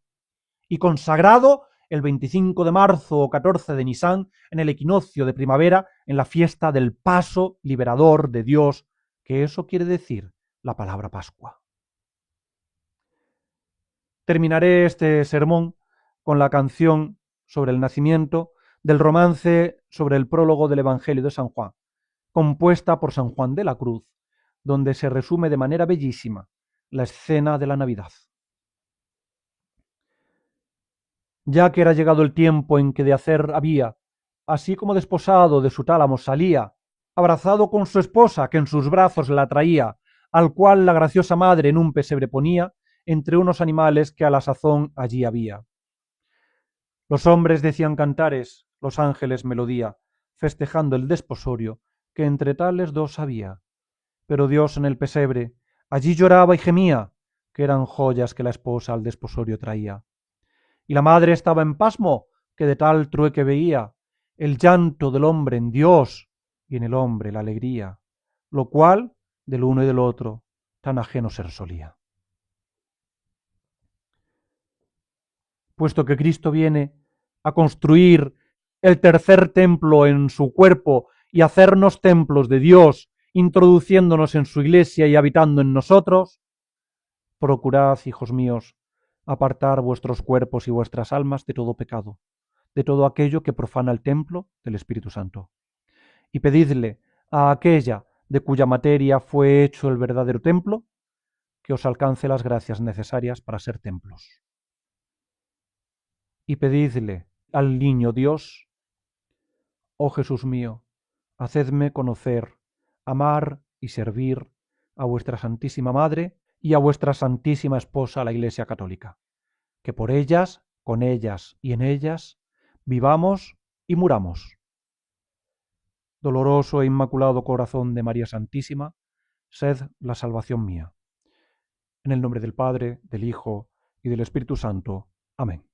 y consagrado el 25 de marzo o 14 de Nisán en el equinoccio de primavera en la fiesta del paso liberador de Dios, que eso quiere decir la palabra Pascua. Terminaré este sermón con la canción sobre el nacimiento del romance sobre el prólogo del Evangelio de San Juan, compuesta por San Juan de la Cruz, donde se resume de manera bellísima la escena de la Navidad. ya que era llegado el tiempo en que de hacer había, así como desposado de su tálamo salía, abrazado con su esposa que en sus brazos la traía, al cual la graciosa madre en un pesebre ponía, entre unos animales que a la sazón allí había. Los hombres decían cantares, los ángeles melodía, festejando el desposorio que entre tales dos había. Pero Dios en el pesebre, allí lloraba y gemía, que eran joyas que la esposa al desposorio traía. Y la madre estaba en pasmo, que de tal trueque veía el llanto del hombre en Dios y en el hombre la alegría, lo cual del uno y del otro tan ajeno ser solía. Puesto que Cristo viene a construir el tercer templo en su cuerpo y hacernos templos de Dios, introduciéndonos en su iglesia y habitando en nosotros, procurad, hijos míos, apartar vuestros cuerpos y vuestras almas de todo pecado, de todo aquello que profana el templo del Espíritu Santo. Y pedidle a aquella de cuya materia fue hecho el verdadero templo, que os alcance las gracias necesarias para ser templos. Y pedidle al niño Dios: oh Jesús mío, hacedme conocer, amar y servir a vuestra Santísima Madre y a vuestra Santísima Esposa, la Iglesia Católica, que por ellas, con ellas y en ellas vivamos y muramos. Doloroso e inmaculado corazón de María Santísima, sed la salvación mía. En el nombre del Padre, del Hijo y del Espíritu Santo. Amén.